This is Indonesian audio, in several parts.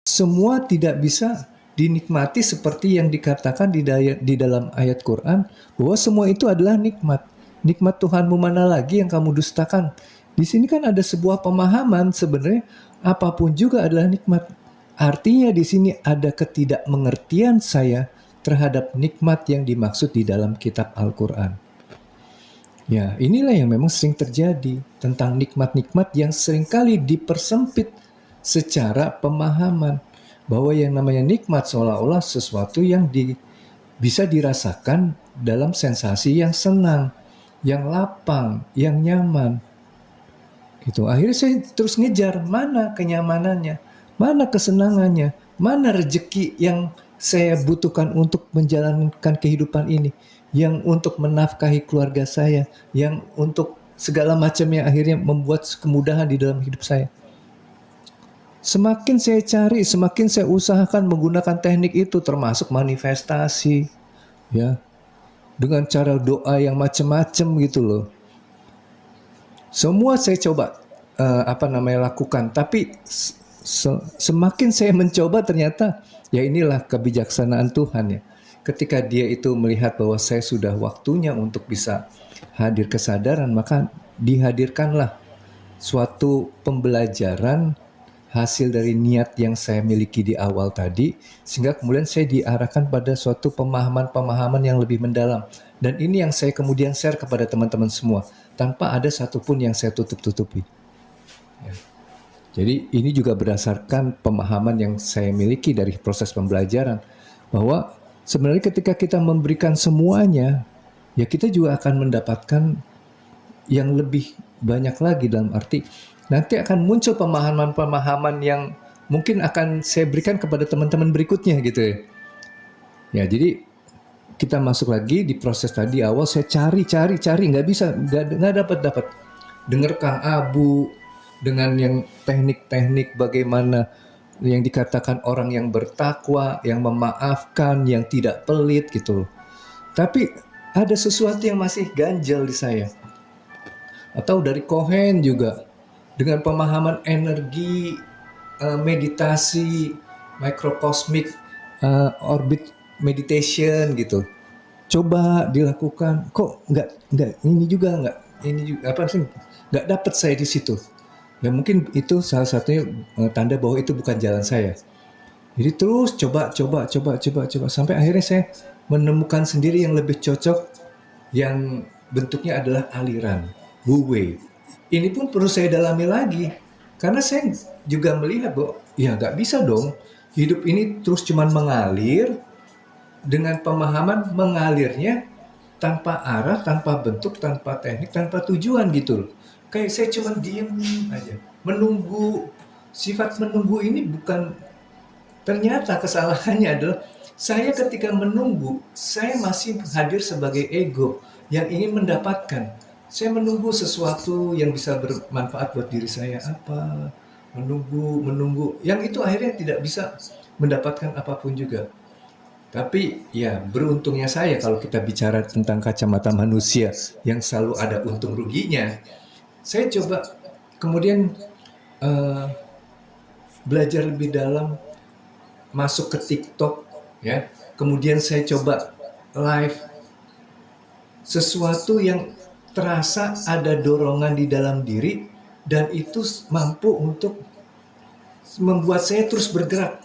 semua tidak bisa dinikmati seperti yang dikatakan di dalam ayat Quran, bahwa semua itu adalah nikmat. Nikmat Tuhanmu mana lagi yang kamu dustakan? Di sini kan ada sebuah pemahaman sebenarnya apapun juga adalah nikmat. Artinya di sini ada ketidakmengertian saya terhadap nikmat yang dimaksud di dalam kitab Al-Quran. Ya, inilah yang memang sering terjadi tentang nikmat-nikmat yang seringkali dipersempit secara pemahaman, bahwa yang namanya nikmat seolah-olah sesuatu yang bisa dirasakan dalam sensasi yang senang, yang lapang, yang nyaman. Gitu. Akhirnya saya terus ngejar mana kenyamanannya, mana kesenangannya, mana rezeki yang saya butuhkan untuk menjalankan kehidupan ini, yang untuk menafkahi keluarga saya, yang untuk segala macam yang akhirnya membuat kemudahan di dalam hidup saya. Semakin saya cari, semakin saya usahakan menggunakan teknik itu, termasuk manifestasi, ya, dengan cara doa yang macam-macam gitu loh. Semua saya coba lakukan, tapi semakin saya mencoba ternyata ya inilah kebijaksanaan Tuhan ya. Ketika Dia itu melihat bahwa saya sudah waktunya untuk bisa hadir kesadaran, maka dihadirkanlah suatu pembelajaran hasil dari niat yang saya miliki di awal tadi, sehingga kemudian saya diarahkan pada suatu pemahaman-pemahaman yang lebih mendalam. Dan ini yang saya kemudian share kepada teman-teman semua, tanpa ada satupun yang saya tutup-tutupi. Ya. Jadi ini juga berdasarkan pemahaman yang saya miliki dari proses pembelajaran, bahwa sebenarnya ketika kita memberikan semuanya, ya kita juga akan mendapatkan yang lebih banyak lagi, dalam arti nanti akan muncul pemahaman-pemahaman yang mungkin akan saya berikan kepada teman-teman berikutnya gitu ya. Ya, jadi kita masuk lagi di proses tadi awal, saya cari nggak bisa, nggak dapat dengar Kang Abu dengan yang teknik-teknik bagaimana yang dikatakan orang yang bertakwa, yang memaafkan, yang tidak pelit gitu. Tapi ada sesuatu yang masih ganjel di saya. Atau dari Cohen juga dengan pemahaman energi, meditasi, microcosmic orbit meditation gitu. Coba dilakukan, kok nggak ini juga nggak dapat saya di situ. Ya mungkin itu salah satunya tanda bahwa itu bukan jalan saya. Jadi terus coba sampai akhirnya saya menemukan sendiri yang lebih cocok, yang bentuknya adalah aliran Wu Wei. Ini pun perlu saya dalami lagi, karena saya juga melihat bahwa ya nggak bisa dong hidup ini terus cuman mengalir dengan pemahaman mengalirnya tanpa arah, tanpa bentuk, tanpa teknik, tanpa tujuan gitu loh. Kayak saya cuma diem aja, menunggu. Sifat menunggu ini bukan, ternyata kesalahannya adalah saya ketika menunggu, saya masih hadir sebagai ego yang ingin mendapatkan. Saya menunggu sesuatu yang bisa bermanfaat buat diri saya apa, menunggu, yang itu akhirnya tidak bisa mendapatkan apapun juga. Tapi ya beruntungnya saya kalau kita bicara tentang kacamata manusia yang selalu ada untung ruginya, saya coba kemudian eh, belajar lebih dalam, masuk ke TikTok ya. Kemudian saya coba live sesuatu yang terasa ada dorongan di dalam diri, dan itu mampu untuk membuat saya terus bergerak.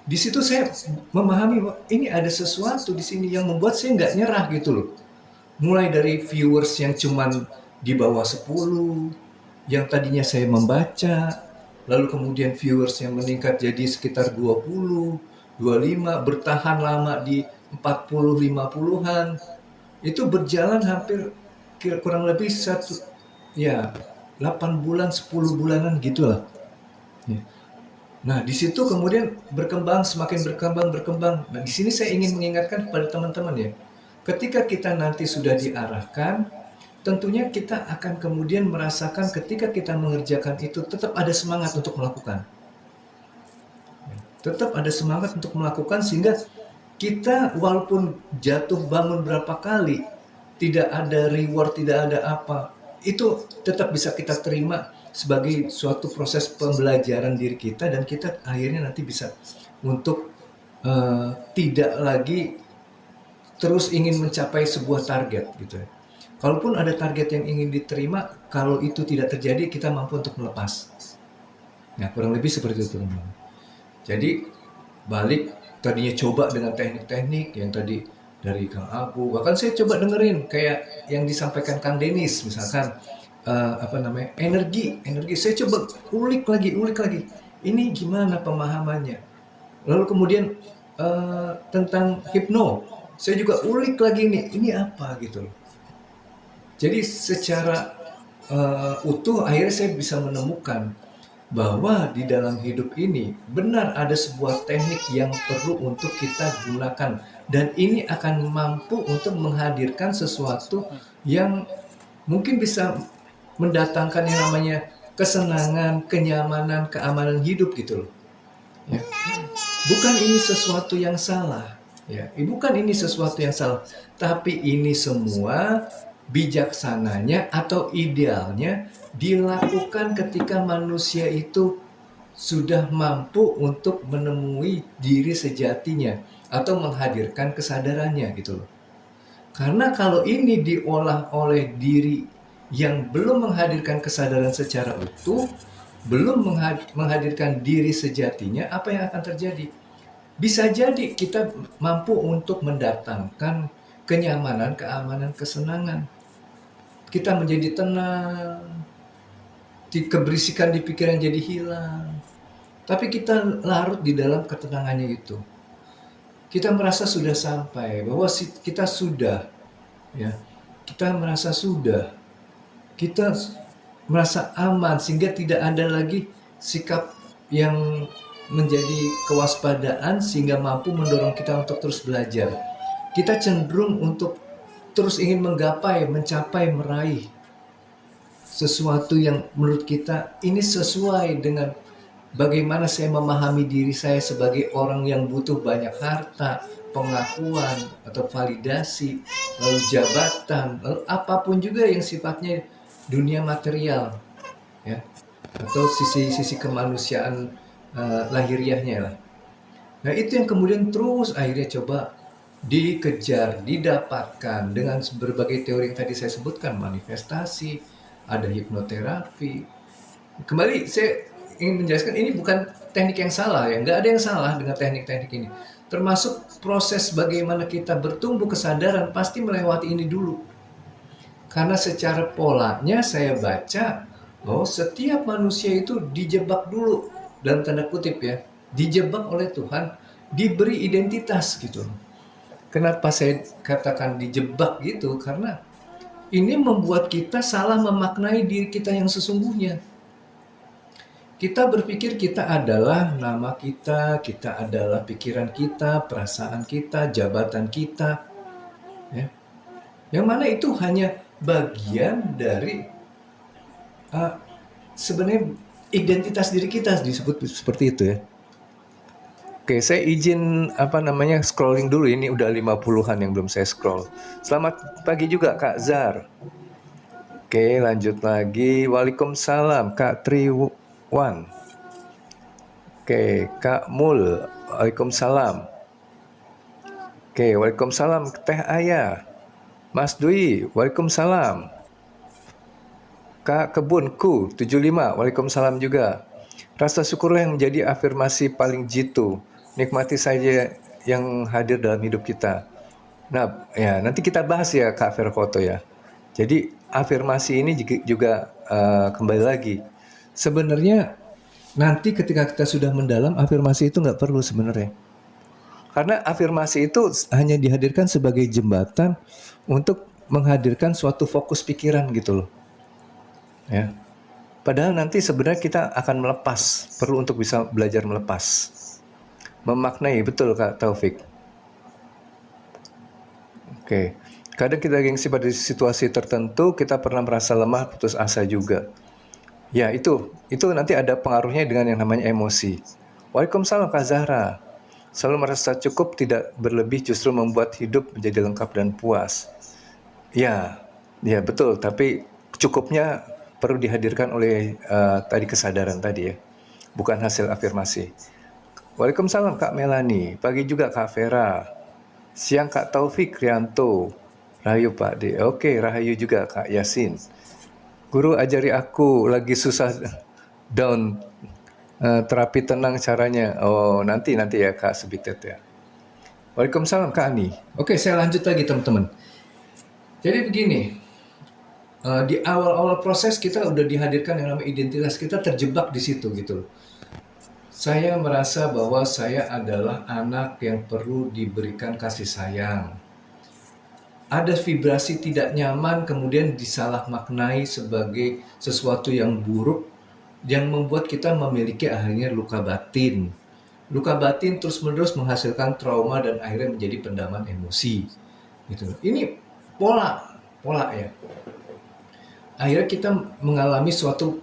Di situ saya memahami bahwa ini ada sesuatu di sini yang membuat saya nggak nyerah gitu loh. Mulai dari viewers yang cuman di bawah 10, yang tadinya saya membaca, lalu kemudian viewers yang meningkat jadi sekitar 20, 25, bertahan lama di 40, 50-an. Itu berjalan hampir kurang lebih ya 8 bulan, 10 bulanan gitulah. Ya. Nah, di situ kemudian berkembang, semakin berkembang. Nah, di sini saya ingin mengingatkan kepada teman-teman ya. Ketika kita nanti sudah diarahkan, tentunya kita akan kemudian merasakan ketika kita mengerjakan itu tetap ada semangat untuk melakukan. Tetap ada semangat untuk melakukan, sehingga kita walaupun jatuh bangun berapa kali, tidak ada reward, tidak ada apa, itu tetap bisa kita terima sebagai suatu proses pembelajaran diri kita, dan kita akhirnya nanti bisa untuk tidak lagi terus ingin mencapai sebuah target gitu ya. Kalaupun ada target yang ingin diterima, kalau itu tidak terjadi, kita mampu untuk melepas. Nah, kurang lebih seperti itu teman-teman. Jadi balik, tadinya coba dengan teknik-teknik yang tadi dari Kang Abu, bahkan saya coba dengerin kayak yang disampaikan Kang Denis misalkan, energi saya coba ulik lagi, ini gimana pemahamannya. Lalu kemudian tentang hipno, saya juga ulik lagi nih, ini apa gitu loh. Jadi secara utuh akhirnya saya bisa menemukan bahwa di dalam hidup ini benar ada sebuah teknik yang perlu untuk kita gunakan, dan ini akan mampu untuk menghadirkan sesuatu yang mungkin bisa mendatangkan yang namanya kesenangan, kenyamanan, keamanan hidup gitu loh. Ya. Bukan ini sesuatu yang salah, ya. Bukan ini sesuatu yang salah, tapi ini semua bijaksananya atau idealnya dilakukan ketika manusia itu sudah mampu untuk menemui diri sejatinya atau menghadirkan kesadarannya gitu loh. Karena kalau ini diolah oleh diri yang belum menghadirkan kesadaran secara utuh, belum menghadirkan diri sejatinya, apa yang akan terjadi? Bisa jadi kita mampu untuk mendatangkan kenyamanan, keamanan, kesenangan. Kita menjadi tenang, keberisikan di pikiran jadi hilang. Tapi kita larut di dalam ketenangannya itu. Kita merasa sudah sampai, bahwa kita sudah, ya, kita merasa sudah, kita merasa aman, sehingga tidak ada lagi sikap yang menjadi kewaspadaan sehingga mampu mendorong kita untuk terus belajar. Kita cenderung untuk terus ingin menggapai, mencapai, meraih sesuatu yang menurut kita ini sesuai dengan bagaimana saya memahami diri saya sebagai orang yang butuh banyak harta, pengakuan atau validasi, lalu jabatan, lalu apapun juga yang sifatnya dunia material, ya, atau sisi kemanusiaan lahiriahnya lah. Nah, itu yang kemudian terus akhirnya coba dikejar, didapatkan dengan berbagai teori yang tadi saya sebutkan, manifestasi, ada hipnoterapi. Kembali saya ingin menjelaskan, ini bukan teknik yang salah ya, nggak ada yang salah dengan teknik-teknik ini. Termasuk proses bagaimana kita bertumbuh kesadaran pasti melewati ini dulu. Karena secara polanya saya baca bahwa setiap manusia itu dijebak dulu, dalam tanda kutip ya, dijebak oleh Tuhan, diberi identitas gitu. Kenapa saya katakan dijebak gitu? Karena ini membuat kita salah memaknai diri kita yang sesungguhnya. Kita berpikir kita adalah nama kita adalah pikiran kita, perasaan kita, jabatan kita, ya. Yang mana itu hanya bagian dari sebenarnya identitas diri kita, disebut seperti itu ya. Oke, saya izin scrolling dulu, ini udah 50-an yang belum saya scroll. Selamat pagi juga Kak Zar. Oke, lanjut lagi. Waalaikumsalam Kak Triwan. Oke, Kak Mul. Waalaikumsalam. Oke, waalaikumsalam Teh Ayah. Mas Dwi, waalaikumsalam. Kak Kebunku 75, waalaikumsalam juga. Rasa syukurlah yang menjadi afirmasi paling jitu. Nikmati saja yang hadir dalam hidup kita. Nah, ya nanti kita bahas ya Kak Verkoto ya. Jadi afirmasi ini juga kembali lagi. Sebenarnya nanti ketika kita sudah mendalam, afirmasi itu nggak perlu sebenarnya. Karena afirmasi itu hanya dihadirkan sebagai jembatan untuk menghadirkan suatu fokus pikiran gitu loh. Ya. Padahal nanti sebenarnya kita akan melepas, perlu untuk bisa belajar melepas. Memaknai, betul Kak Taufik. Oke. Kadang kita gengsi pada situasi tertentu, kita pernah merasa lemah, putus asa juga. Ya, itu nanti ada pengaruhnya dengan yang namanya emosi. Waalaikumsalam Kak Zahra. Selalu merasa cukup, tidak berlebih, justru membuat hidup menjadi lengkap dan puas. Ya betul, tapi cukupnya perlu dihadirkan oleh tadi kesadaran tadi ya, bukan hasil afirmasi. Waalaikumsalam Kak Melani, pagi juga Kak Vera, siang Kak Taufik Rianto, Rahayu Pak D. Oke, Rahayu juga Kak Yasin. Guru ajari aku lagi susah down, terapi tenang caranya. Oh, nanti ya Kak Subitet ya. Waalaikumsalam Kak Ani. Oke, saya lanjut lagi teman-teman. Jadi begini, di awal-awal proses kita udah dihadirkan yang namanya identitas, kita terjebak di situ gitu loh. Saya merasa bahwa saya adalah anak yang perlu diberikan kasih sayang. Ada vibrasi tidak nyaman kemudian disalah maknai sebagai sesuatu yang buruk yang membuat kita memiliki akhirnya luka batin. Luka batin terus-menerus menghasilkan trauma dan akhirnya menjadi pendaman emosi. Gitu. Ini pola ya. Akhirnya kita mengalami suatu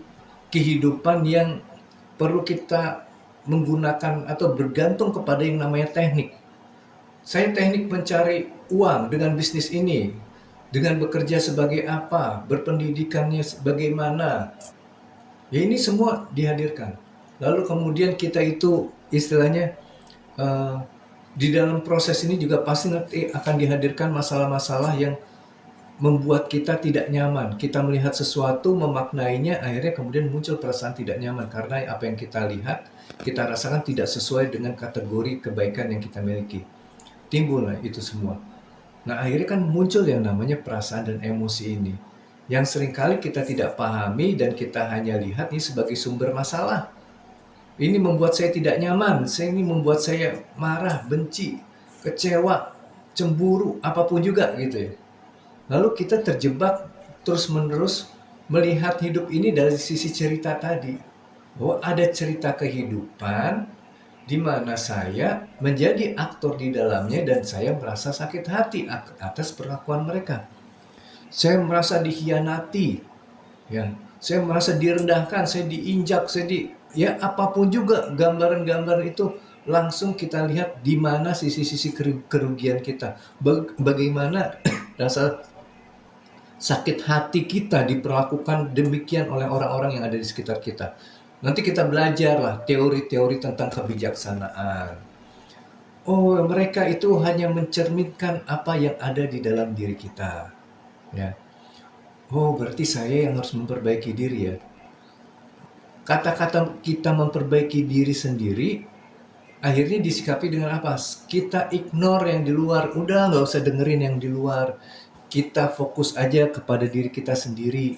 kehidupan yang perlu kita menggunakan atau bergantung kepada yang namanya teknik. Saya teknik mencari uang dengan bisnis ini, dengan bekerja sebagai apa, berpendidikannya bagaimana. Ya ini semua dihadirkan. Lalu kemudian kita itu istilahnya di dalam proses ini juga pasti nanti akan dihadirkan masalah-masalah yang membuat kita tidak nyaman. Kita melihat sesuatu, memaknainya, akhirnya kemudian muncul perasaan tidak nyaman karena apa yang kita lihat, kita rasakan tidak sesuai dengan kategori kebaikan yang kita miliki. Timbullah itu semua. Nah, akhirnya kan muncul yang namanya perasaan dan emosi ini. Yang seringkali kita tidak pahami dan kita hanya lihat ini sebagai sumber masalah. Ini membuat saya tidak nyaman, ini membuat saya marah, benci, kecewa, cemburu, apapun juga gitu ya. Lalu kita terjebak terus-menerus melihat hidup ini dari sisi cerita tadi. Bahwa ada cerita kehidupan di mana saya menjadi aktor di dalamnya dan saya merasa sakit hati atas perlakuan mereka. Saya merasa dikhianati, ya. Saya merasa direndahkan, saya diinjak, ya apapun juga gambaran-gambaran itu langsung kita lihat di mana sisi-sisi kerugian kita. Bagaimana rasa sakit hati kita diperlakukan demikian oleh orang-orang yang ada di sekitar kita. Nanti kita belajarlah teori-teori tentang kebijaksanaan. Oh, mereka itu hanya mencerminkan apa yang ada di dalam diri kita. Ya. Oh, berarti saya yang harus memperbaiki diri ya. Kata-kata kita memperbaiki diri sendiri, akhirnya disikapi dengan apa? Kita ignore yang di luar. Udah, nggak usah dengerin yang di luar. Kita fokus aja kepada diri kita sendiri.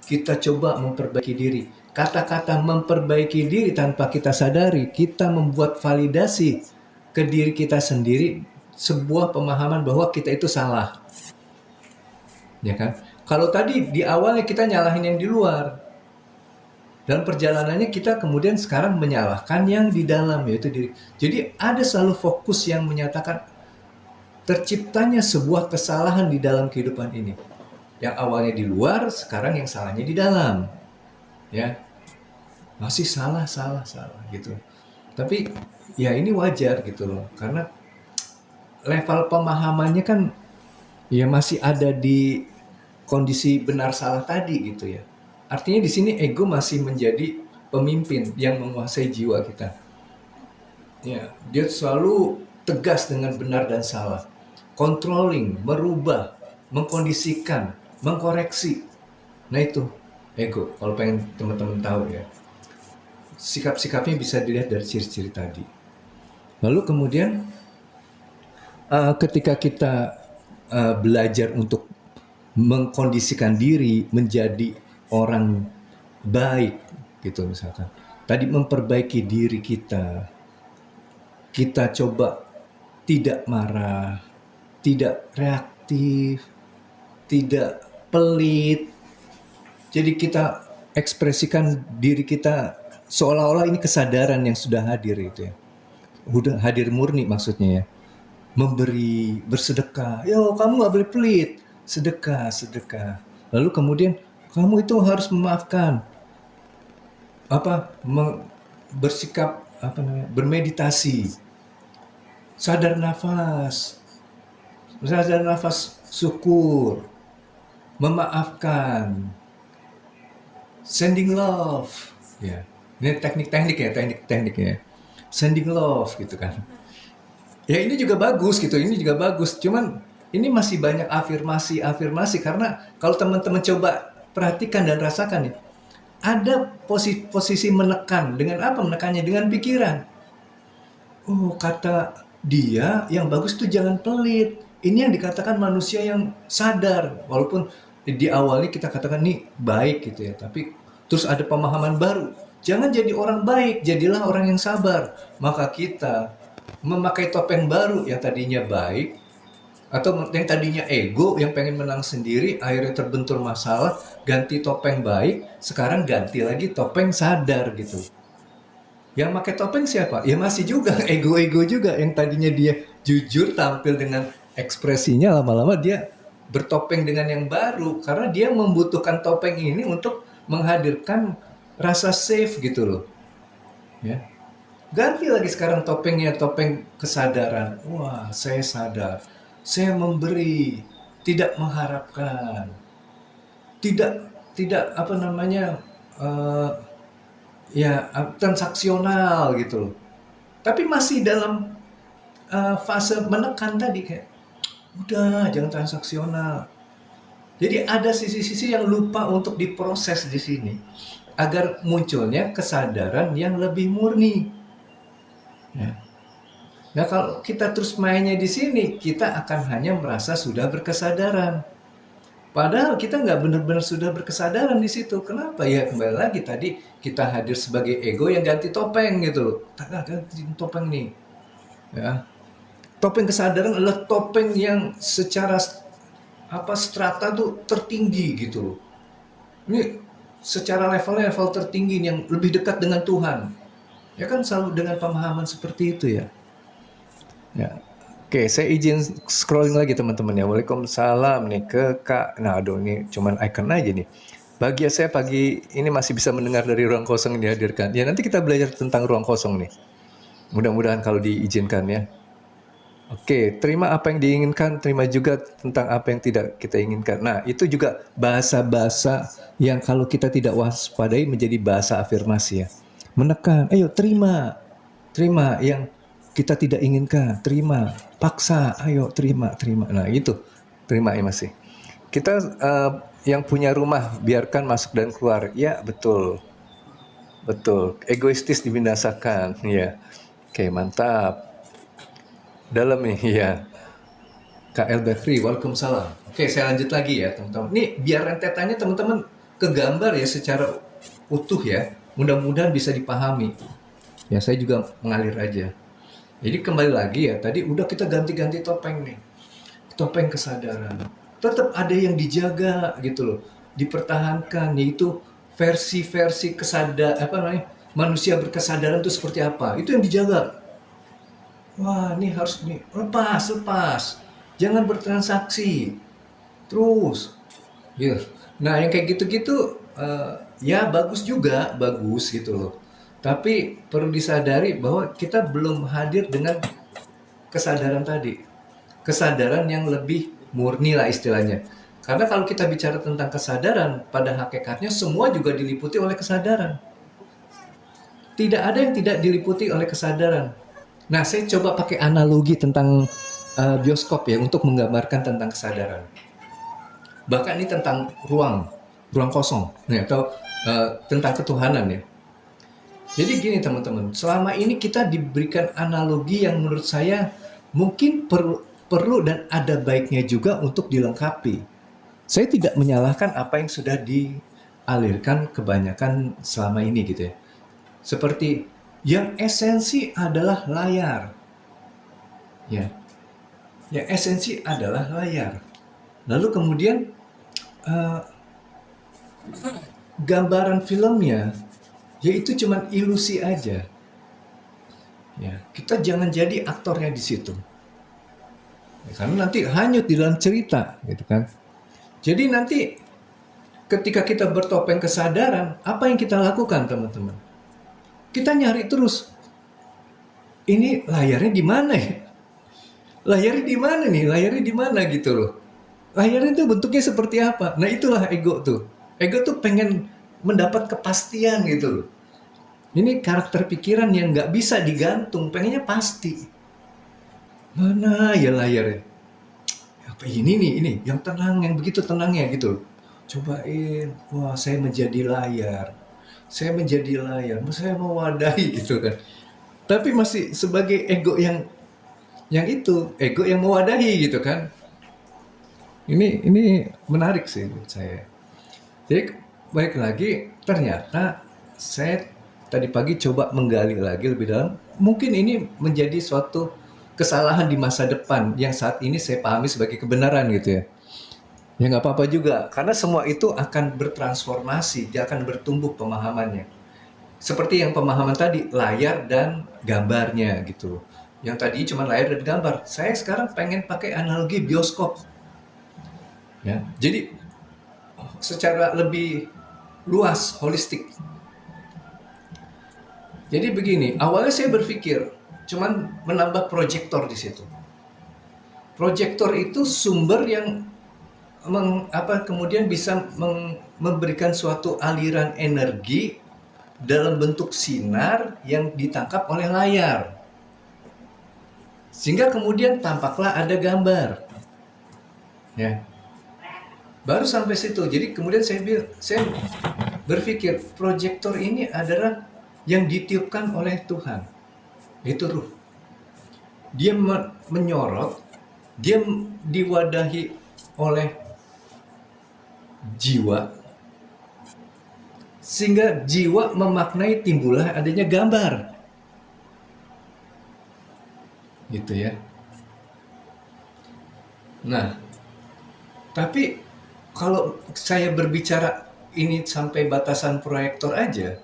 Kita coba memperbaiki diri. Kata-kata memperbaiki diri tanpa kita sadari, kita membuat validasi ke diri kita sendiri sebuah pemahaman bahwa kita itu salah. Ya kan? Kalau tadi di awalnya kita nyalahin yang di luar. Dan perjalanannya kita kemudian sekarang menyalahkan yang di dalam, yaitu diri. Jadi ada selalu fokus yang menyatakan terciptanya sebuah kesalahan di dalam kehidupan ini. Yang awalnya di luar, sekarang yang salahnya di dalam. Ya. Masih salah gitu. Tapi ya ini wajar gitu loh. Karena level pemahamannya kan ya masih ada di kondisi benar salah tadi gitu ya. Artinya di sini ego masih menjadi pemimpin yang menguasai jiwa kita. Ya, dia selalu tegas dengan benar dan salah. Controlling, merubah, mengkondisikan, mengkoreksi. Nah itu ego, kalau pengen teman-teman tahu ya. Sikap-sikapnya bisa dilihat dari ciri-ciri tadi. Lalu kemudian ketika kita belajar untuk mengkondisikan diri menjadi orang baik gitu misalkan. Tadi memperbaiki diri kita. Kita coba tidak marah, tidak reaktif, tidak pelit. Jadi kita ekspresikan diri kita seolah-olah ini kesadaran yang sudah hadir itu ya. Udah hadir murni maksudnya ya. Memberi, bersedekah. Yo, kamu nggak boleh pelit. Sedekah. Lalu kemudian kamu itu harus memaafkan. Bersikap bermeditasi. Sadar nafas syukur, memaafkan. sending love. Ya, ini teknik-teknik ya, teknik-teknik ya. Sending love gitu kan. Ya ini juga bagus gitu, ini juga bagus. Cuman ini masih banyak afirmasi karena kalau teman-teman coba perhatikan dan rasakan nih, ada posisi menekan. Dengan apa menekannya? Dengan pikiran. Oh, kata dia yang bagus tuh jangan pelit. Ini yang dikatakan manusia yang sadar. Walaupun di awalnya kita katakan nih baik gitu ya, tapi terus ada pemahaman baru. Jangan jadi orang baik, jadilah orang yang sabar. Maka kita memakai topeng baru yang tadinya baik, atau yang tadinya ego yang pengen menang sendiri, akhirnya terbentur masalah, ganti topeng baik, sekarang ganti lagi topeng sadar gitu. Yang pakai topeng siapa? Ya masih juga ego-ego juga yang tadinya dia jujur tampil dengan ekspresinya, lama-lama dia bertopeng dengan yang baru karena dia membutuhkan topeng ini untuk menghadirkan rasa safe gitu loh. Ya. Ganti lagi sekarang topengnya, topeng kesadaran. Wah, saya sadar. Saya memberi, tidak mengharapkan. Tidak tidak apa namanya? eh, ya transaksional gitu loh. Tapi masih dalam fase menekan tadi kayak udah jangan transaksional. Jadi ada sisi-sisi yang lupa untuk diproses di sini agar munculnya kesadaran yang lebih murni. Ya. Nah kalau kita terus mainnya di sini, kita akan hanya merasa sudah berkesadaran. Padahal kita nggak benar-benar sudah berkesadaran di situ. Kenapa? Ya kembali lagi tadi kita hadir sebagai ego yang ganti topeng gitu loh. Ganti topeng nih. Ya. Topeng kesadaran adalah topeng yang secara strata tuh tertinggi gitu loh. Ini secara level tertinggi yang lebih dekat dengan Tuhan. Ya kan selalu dengan pemahaman seperti itu ya. Ya. Oke, saya izin scrolling lagi teman-teman ya. Waalaikumsalam nih ke Kak. Nah, aduh ini cuman icon aja nih. Bagi saya pagi ini masih bisa mendengar dari ruang kosong yang dihadirkan. Ya nanti kita belajar tentang ruang kosong nih. Mudah-mudahan kalau diizinkan ya. Oke, terima apa yang diinginkan, terima juga tentang apa yang tidak kita inginkan. Nah, itu juga bahasa-bahasa yang kalau kita tidak waspadai menjadi bahasa afirmasi ya. Menekan, ayo terima. Terima yang kita tidak inginkan, terima. Paksa, ayo terima. Nah, itu. Terima ya masih. Kita yang punya rumah biarkan masuk dan keluar. Ya, betul. Betul. Egoistis dibinasakan, ya. Oke, mantap. Dalam nih, ya. Kak El Bakri, waalaikumsalam. Oke, saya lanjut lagi ya, teman-teman. Ini biar rentetannya teman-teman kegambar ya secara utuh ya. Mudah-mudahan bisa dipahami. Ya, saya juga mengalir aja. Jadi kembali lagi ya, tadi udah kita ganti-ganti topeng nih. Topeng kesadaran. Tetap ada yang dijaga gitu loh. Dipertahankan, yaitu versi-versi manusia berkesadaran itu seperti apa. Itu yang dijaga. Wah, ini harus nih lepas. Jangan bertransaksi. Terus. Ya. Nah, yang kayak gitu-gitu ya bagus juga, bagus gitu loh. Tapi perlu disadari bahwa kita belum hadir dengan kesadaran tadi. Kesadaran yang lebih murni lah istilahnya. Karena kalau kita bicara tentang kesadaran, pada hakikatnya semua juga diliputi oleh kesadaran. Tidak ada yang tidak diliputi oleh kesadaran. Nah, saya coba pakai analogi tentang bioskop ya untuk menggambarkan tentang kesadaran. Bahkan ini tentang ruang kosong, ya, atau tentang ketuhanan ya. Jadi gini teman-teman, selama ini kita diberikan analogi yang menurut saya mungkin perlu dan ada baiknya juga untuk dilengkapi. Saya tidak menyalahkan apa yang sudah dialirkan kebanyakan selama ini gitu ya. Seperti yang esensi adalah layar. Ya. Yang esensi adalah layar. Lalu kemudian gambaran filmnya yaitu cuman ilusi aja. Ya, kita jangan jadi aktornya di situ. Ya, karena nanti hanyut di dalam cerita, gitu kan. Jadi nanti ketika kita bertopeng kesadaran, apa yang kita lakukan, teman-teman? Kita nyari terus. Ini layarnya di mana ya? Layarnya di mana nih? Layarnya di mana gitu loh. Layarnya itu bentuknya seperti apa? Nah, itulah ego tuh. Ego tuh pengen mendapat kepastian gitu loh. Ini karakter pikiran yang nggak bisa digantung, pengennya pasti. Mana ya layarnya? Apa ini yang tenang, yang begitu tenangnya gitu loh. Cobain, wah saya menjadi layar. Saya menjadi layar, saya mewadahi gitu kan. Tapi masih sebagai ego yang itu, ego yang mewadahi gitu kan. Ini menarik sih menurut saya. Jadi baik lagi, ternyata saya tadi pagi coba menggali lagi lebih dalam. Mungkin ini menjadi suatu kesalahan di masa depan yang saat ini saya pahami sebagai kebenaran gitu ya. Ya nggak apa-apa juga, karena semua itu akan bertransformasi, dia akan bertumbuh pemahamannya. Seperti yang pemahaman tadi, layar dan gambarnya gitu. Yang tadi cuma layar dan gambar. Saya sekarang pengen pakai analogi bioskop. Ya, jadi secara lebih luas, holistik. Jadi begini, awalnya saya berpikir cuman menambah proyektor di situ. Proyektor itu sumber yang kemudian bisa memberikan suatu aliran energi dalam bentuk sinar yang ditangkap oleh layar. Sehingga kemudian tampaklah ada gambar. Ya. Baru sampai situ. Jadi kemudian saya berpikir proyektor ini adalah yang ditiupkan oleh Tuhan. Itu ruh. Dia menyorot, dia diwadahi oleh jiwa, sehingga jiwa memaknai timbullah adanya gambar. Gitu ya. Nah, tapi kalau saya berbicara ini sampai batasan proyektor aja,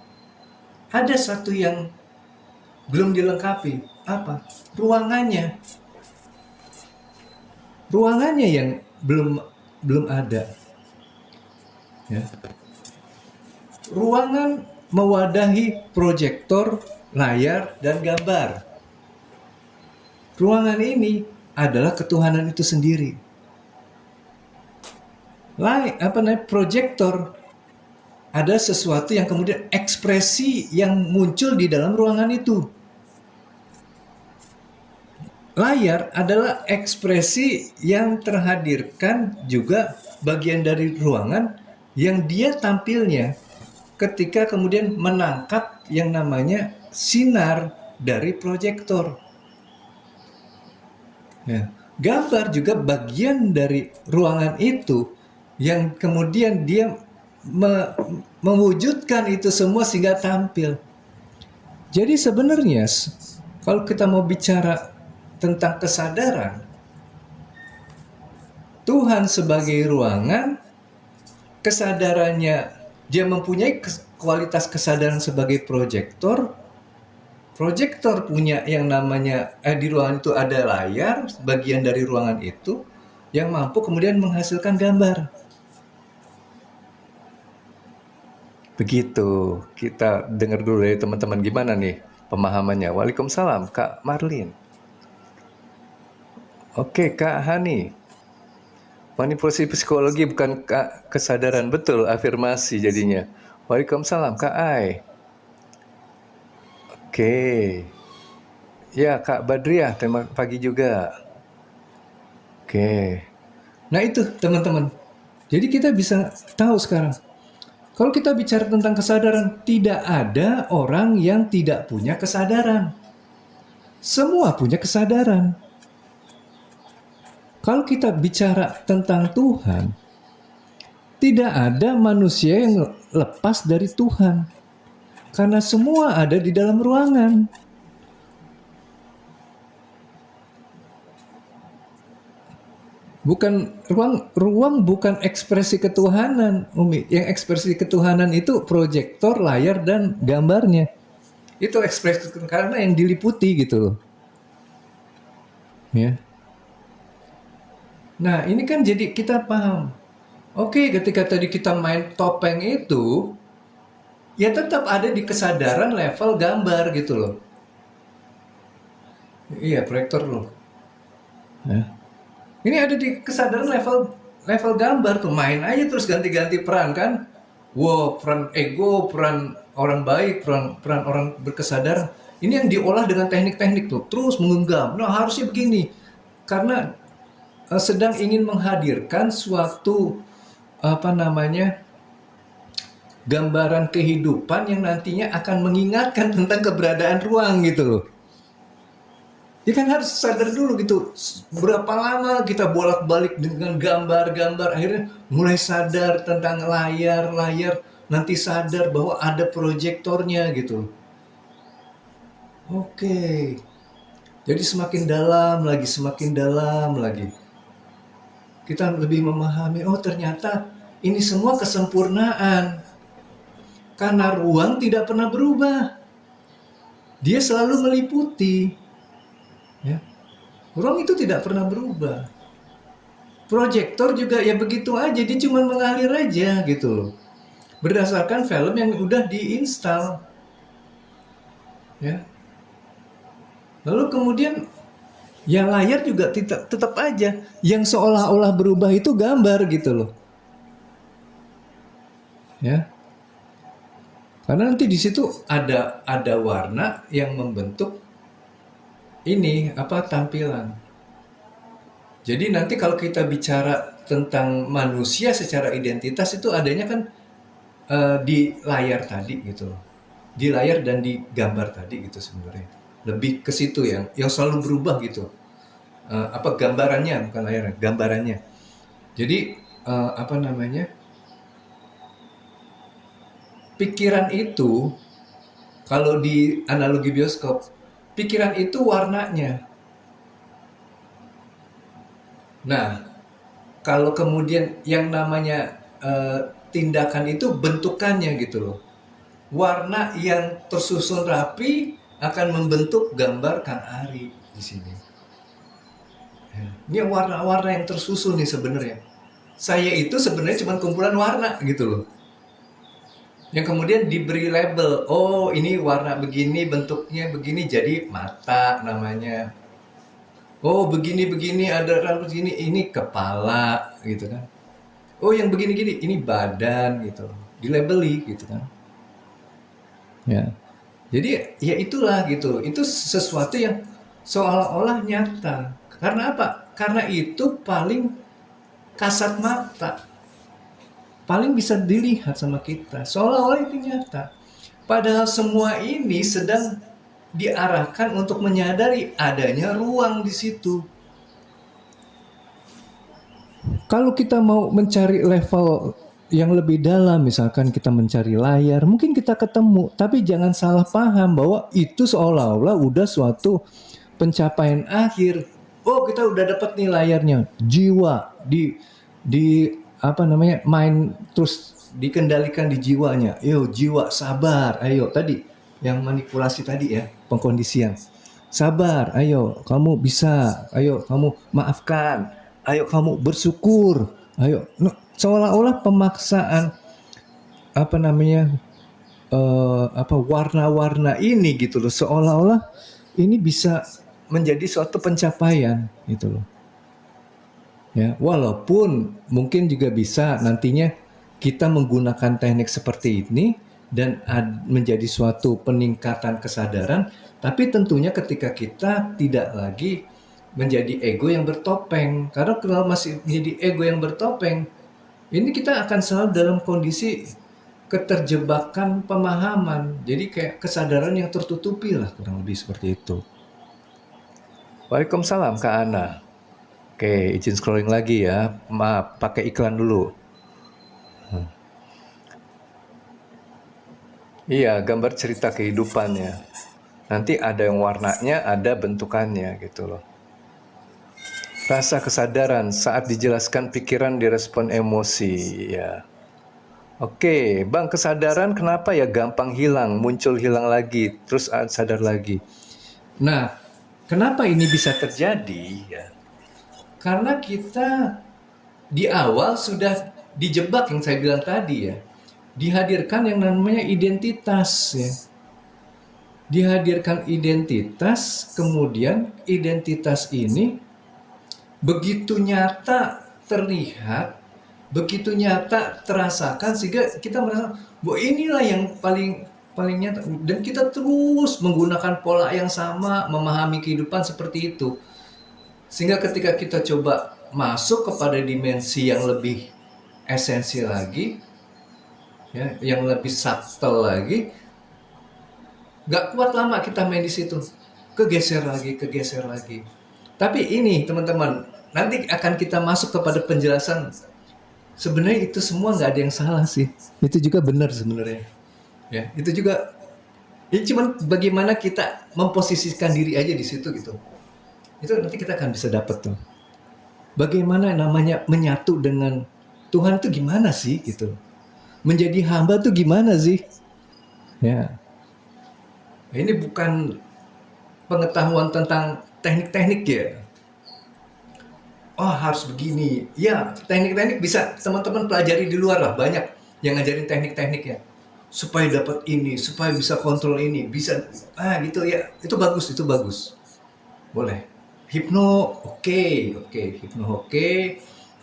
ada satu yang belum dilengkapi. Apa? Ruangannya. Ruangannya yang belum ada. Ya. Ruangan mewadahi proyektor, layar, dan gambar. Ruangan ini adalah ketuhanan itu sendiri. Proyektor ada sesuatu yang kemudian ekspresi yang muncul di dalam ruangan itu. Layar adalah ekspresi yang terhadirkan juga bagian dari ruangan yang dia tampilnya ketika kemudian menangkap yang namanya sinar dari proyektor. Ya. Gambar juga bagian dari ruangan itu yang kemudian dia mewujudkan itu semua sehingga tampil. Jadi sebenarnya kalau kita mau bicara tentang kesadaran, Tuhan sebagai ruangan, kesadarannya dia mempunyai kualitas kesadaran sebagai proyektor. Proyektor punya yang namanya di ruangan itu ada layar, bagian dari ruangan itu yang mampu kemudian menghasilkan gambar. Begitu, kita dengar dulu dari teman-teman gimana nih pemahamannya. Waalaikumsalam, Kak Marlin. Oke, Kak Hani. Manipulasi psikologi bukan kesadaran, betul, afirmasi jadinya. Waalaikumsalam, Kak Ai. Oke. Ya, Kak Badriah, terima pagi juga. Oke. Nah itu teman-teman. Jadi kita bisa tahu sekarang. Kalau kita bicara tentang kesadaran, tidak ada orang yang tidak punya kesadaran. Semua punya kesadaran. Kalau kita bicara tentang Tuhan, tidak ada manusia yang lepas dari Tuhan. Karena semua ada di dalam ruangan. Bukan ruang bukan ekspresi ketuhanan, Umi. Yang ekspresi ketuhanan itu proyektor, layar, dan gambarnya. Itu ekspresi karena yang diliputi gitu loh. Ya. Nah, ini kan jadi kita paham. Oke, ketika tadi kita main topeng itu, ya tetap ada di kesadaran level gambar gitu loh. Iya, proyektor loh. Ya. Ini ada di kesadaran level gambar tuh, main aja terus ganti-ganti peran kan. Wow, peran ego, peran orang baik, peran peran orang berkesadaran. Ini yang diolah dengan teknik-teknik tuh, terus menggenggam. Nah, harusnya begini. Karena sedang ingin menghadirkan suatu apa namanya gambaran kehidupan yang nantinya akan mengingatkan tentang keberadaan ruang gitu loh. Ya kan harus sadar dulu gitu. Berapa lama kita bolak-balik dengan gambar-gambar, akhirnya mulai sadar tentang layar-layar, nanti sadar bahwa ada proyektornya gitu. Oke. Jadi semakin dalam lagi, semakin dalam lagi. Kita lebih memahami, oh ternyata ini semua kesempurnaan. Karena ruang tidak pernah berubah. Dia selalu meliputi. Ya. Ruang itu tidak pernah berubah. Proyektor juga ya begitu aja, dia cuma mengalir aja gitu loh. Berdasarkan film yang udah diinstal. Ya. Lalu kemudian ya layar juga tetap aja yang seolah-olah berubah itu gambar gitu loh. Ya. Karena nanti di situ ada warna yang membentuk ini apa tampilan. Jadi nanti kalau kita bicara tentang manusia secara identitas itu adanya kan di layar tadi gitu loh. Di layar dan di gambar tadi gitu sebenarnya. Lebih ke situ yang selalu berubah gitu. Apa gambarannya bukan layarnya, gambarannya. Jadi apa namanya? Pikiran itu kalau di analogi bioskop, pikiran itu warnanya. Nah, kalau kemudian yang namanya tindakan itu bentukannya gitu loh. Warna yang tersusun rapi akan membentuk gambar Kang Ari di sini. Ya. Ini warna-warna yang tersusun nih sebenarnya. Saya itu sebenarnya cuma kumpulan warna gitu loh. Yang kemudian diberi label, oh ini warna begini, bentuknya begini, jadi mata namanya. Oh begini-begini ada rambut begini, ini kepala gitu kan. Oh yang begini-gini, ini badan gitu. Dilabeli gitu kan. Ya. Jadi ya itulah gitu. Itu sesuatu yang seolah-olah nyata. Karena apa? Karena itu paling kasat mata. Paling bisa dilihat sama kita. Seolah-olah itu nyata. Padahal semua ini sedang diarahkan untuk menyadari adanya ruang di situ. Kalau kita mau mencari level yang lebih dalam, misalkan kita mencari layar, mungkin kita ketemu, tapi jangan salah paham bahwa itu seolah-olah udah suatu pencapaian akhir. Oh, kita udah dapat nih layarnya. Jiwa di apa namanya? Main terus dikendalikan di jiwanya. Yo, jiwa sabar. Ayo tadi yang manipulasi tadi ya, pengkondisian. Sabar, ayo kamu bisa. Ayo kamu maafkan. Ayo kamu bersyukur. Ayo, no, seolah-olah pemaksaan apa namanya? Apa warna-warna ini gitu loh, seolah-olah ini bisa menjadi suatu pencapaian gitu loh. Ya, walaupun mungkin juga bisa nantinya kita menggunakan teknik seperti ini dan menjadi suatu peningkatan kesadaran, tapi tentunya ketika kita tidak lagi menjadi ego yang bertopeng. Karena kalau masih menjadi ego yang bertopeng, ini kita akan selalu dalam kondisi keterjebakan pemahaman. Jadi kayak kesadaran yang tertutupi lah, kurang lebih seperti itu. Waalaikumsalam Kak Ana. Oke, izin scrolling lagi ya. Maaf, pakai iklan dulu. Iya, gambar cerita kehidupannya. Nanti ada yang warnanya, ada bentukannya gitu loh. Rasa kesadaran saat dijelaskan pikiran direspon emosi ya. Oke, Bang, kesadaran kenapa ya gampang hilang, muncul hilang lagi, terus sadar lagi. Nah, kenapa ini bisa terjadi ya? Karena kita di awal sudah dijebak yang saya bilang tadi ya. Dihadirkan yang namanya identitas ya. Dihadirkan identitas, kemudian identitas ini begitu nyata terlihat begitu nyata terasakan sehingga kita merasa bahwa inilah yang paling paling nyata, dan kita terus menggunakan pola yang sama memahami kehidupan seperti itu, sehingga ketika kita coba masuk kepada dimensi yang lebih esensi lagi, ya, yang lebih subtle lagi, nggak kuat lama kita main di situ, kegeser lagi, kegeser lagi. Tapi ini teman-teman, nanti akan kita masuk kepada penjelasan. Sebenarnya itu semua nggak ada yang salah sih. Itu juga benar sebenarnya. Ya, itu juga. Ini cuman bagaimana kita memposisikan diri aja di situ gitu. Itu nanti kita akan bisa dapat tuh. Bagaimana namanya menyatu dengan Tuhan itu gimana sih gitu. Menjadi hamba tuh gimana sih? Ya. Ini bukan pengetahuan tentang teknik-teknik ya. Oh harus begini. Ya teknik-teknik bisa teman-teman pelajari di luar lah. Banyak yang ngajarin teknik-teknik ya. Supaya dapat ini, supaya bisa kontrol ini, bisa gitu ya. Itu bagus, itu bagus. Boleh. Hipno oke, hipno oke.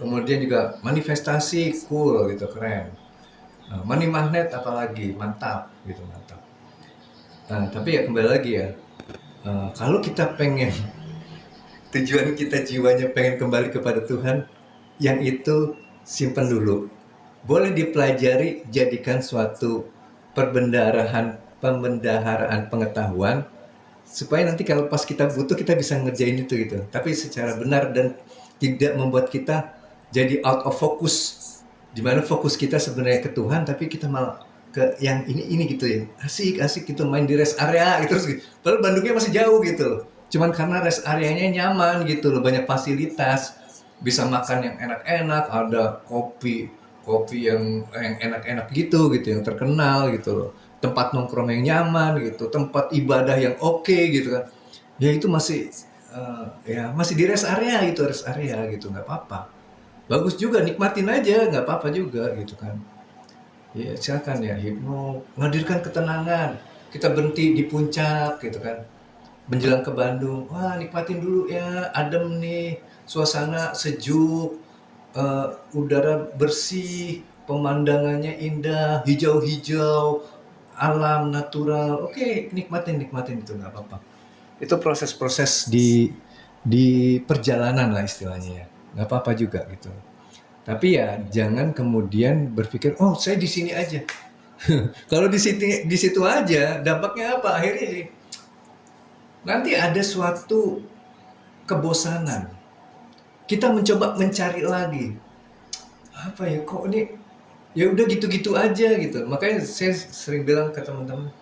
Kemudian juga manifestasi cool gitu, keren. Money magnet apalagi, mantap gitu, mantap. Tapi ya kembali lagi ya, kalau kita pengen tujuan kita jiwanya pengen kembali kepada Tuhan, yang itu simpan dulu. Boleh dipelajari, jadikan suatu pembendaharaan pengetahuan, supaya nanti kalau pas kita butuh kita bisa ngerjain itu gitu. Tapi secara benar dan tidak membuat kita jadi out of focus. Dimana fokus kita sebenarnya ke Tuhan, tapi kita malah ke yang ini gitu ya. Asik gitu main di rest area gitu. Padahal Bandungnya masih jauh gitu loh. Cuman karena rest areanya nyaman gitu loh, banyak fasilitas. Bisa makan yang enak-enak, ada kopi yang enak-enak gitu yang terkenal gitu loh, tempat nongkrong yang nyaman gitu, tempat ibadah yang oke gitu kan, ya itu masih ya masih di rest area gitu, nggak apa-apa, bagus juga, nikmatin aja, nggak apa-apa juga gitu kan. Ya silakan ya, hipno menghadirkan ketenangan, kita berhenti di puncak gitu kan, menjelang ke Bandung, wah nikmatin dulu ya, adem nih, suasana sejuk, udara bersih, pemandangannya indah, hijau-hijau, alam natural. Oke, nikmatin itu nggak apa-apa. Itu proses-proses di perjalanan lah istilahnya ya. Nggak apa-apa juga gitu. Tapi ya jangan kemudian berpikir, oh saya di sini aja. Kalau di situ aja, dampaknya apa? Akhirnya nanti ada suatu kebosanan. Kita mencoba mencari lagi. Apa ya, kok ini ya udah gitu-gitu aja gitu. Makanya saya sering bilang ke teman-teman,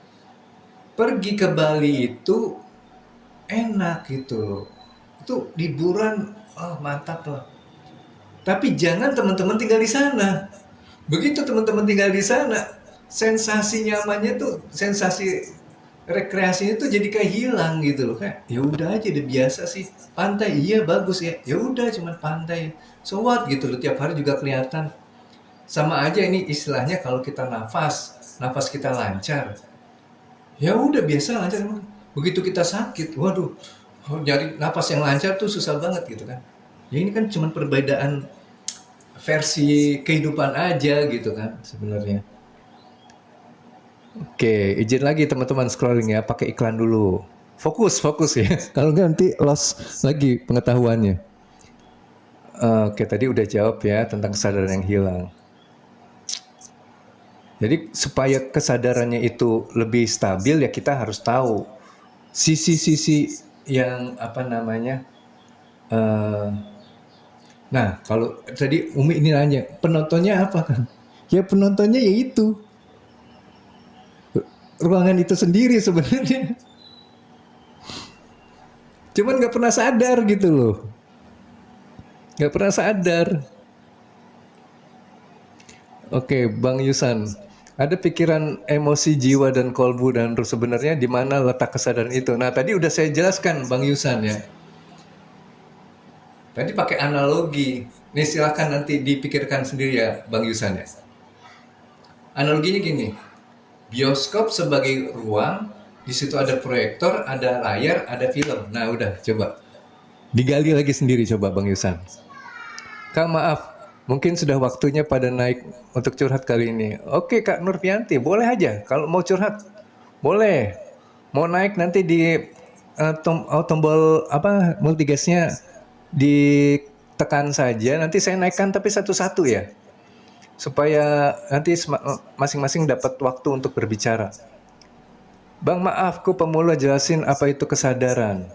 pergi ke Bali itu enak gitu loh. Itu liburan, mantap lah. Tapi jangan teman-teman tinggal di sana. Begitu teman-teman tinggal di sana, sensasi nyamannya tuh, sensasi rekreasinya tuh jadi kayak hilang gitu loh. Kayak ya udah aja, udah biasa sih. Pantai iya bagus ya. Ya udah cuman pantai. So what gitu loh, tiap hari juga kelihatan. Sama aja ini istilahnya kalau kita nafas kita lancar. Ya udah biasa lancar. Begitu kita sakit, waduh, nyari nafas yang lancar tuh susah banget gitu kan. Ya ini kan cuma perbedaan versi kehidupan aja gitu kan sebenarnya. Oke, izin lagi teman-teman scrolling ya, pakai iklan dulu. Fokus ya. Kalau nggak nanti lost lagi pengetahuannya. Oke, tadi udah jawab ya tentang kesadaran yang hilang. Jadi supaya kesadarannya itu lebih stabil ya kita harus tahu sisi-sisi yang apa namanya. Nah kalau tadi Umi ini nanya penontonnya apa kan? Ya penontonnya ya itu ruangan itu sendiri sebenarnya. Cuman nggak pernah sadar gitu loh, nggak pernah sadar. Oke, Bang Yusan, ada pikiran, emosi, jiwa, dan kolbu dan ruh sebenarnya di mana letak kesadaran itu? Nah, tadi udah saya jelaskan, Bang Yusan ya. Tadi pakai analogi. Nih silakan nanti dipikirkan sendiri ya, Bang Yusan ya. Analoginya gini, bioskop sebagai ruang, di situ ada proyektor, ada layar, ada film. Nah, udah, coba digali lagi sendiri, coba Bang Yusan. Kang maaf, Mungkin sudah waktunya pada naik untuk curhat kali ini. Oke Kak Nurfianti, boleh aja. Kalau mau curhat, boleh. Mau naik nanti di tombol apa multigasnya ditekan saja. Nanti saya naikkan tapi satu-satu ya. Supaya nanti masing-masing dapat waktu untuk berbicara. Bang maaf, ku pemula jelasin apa itu kesadaran.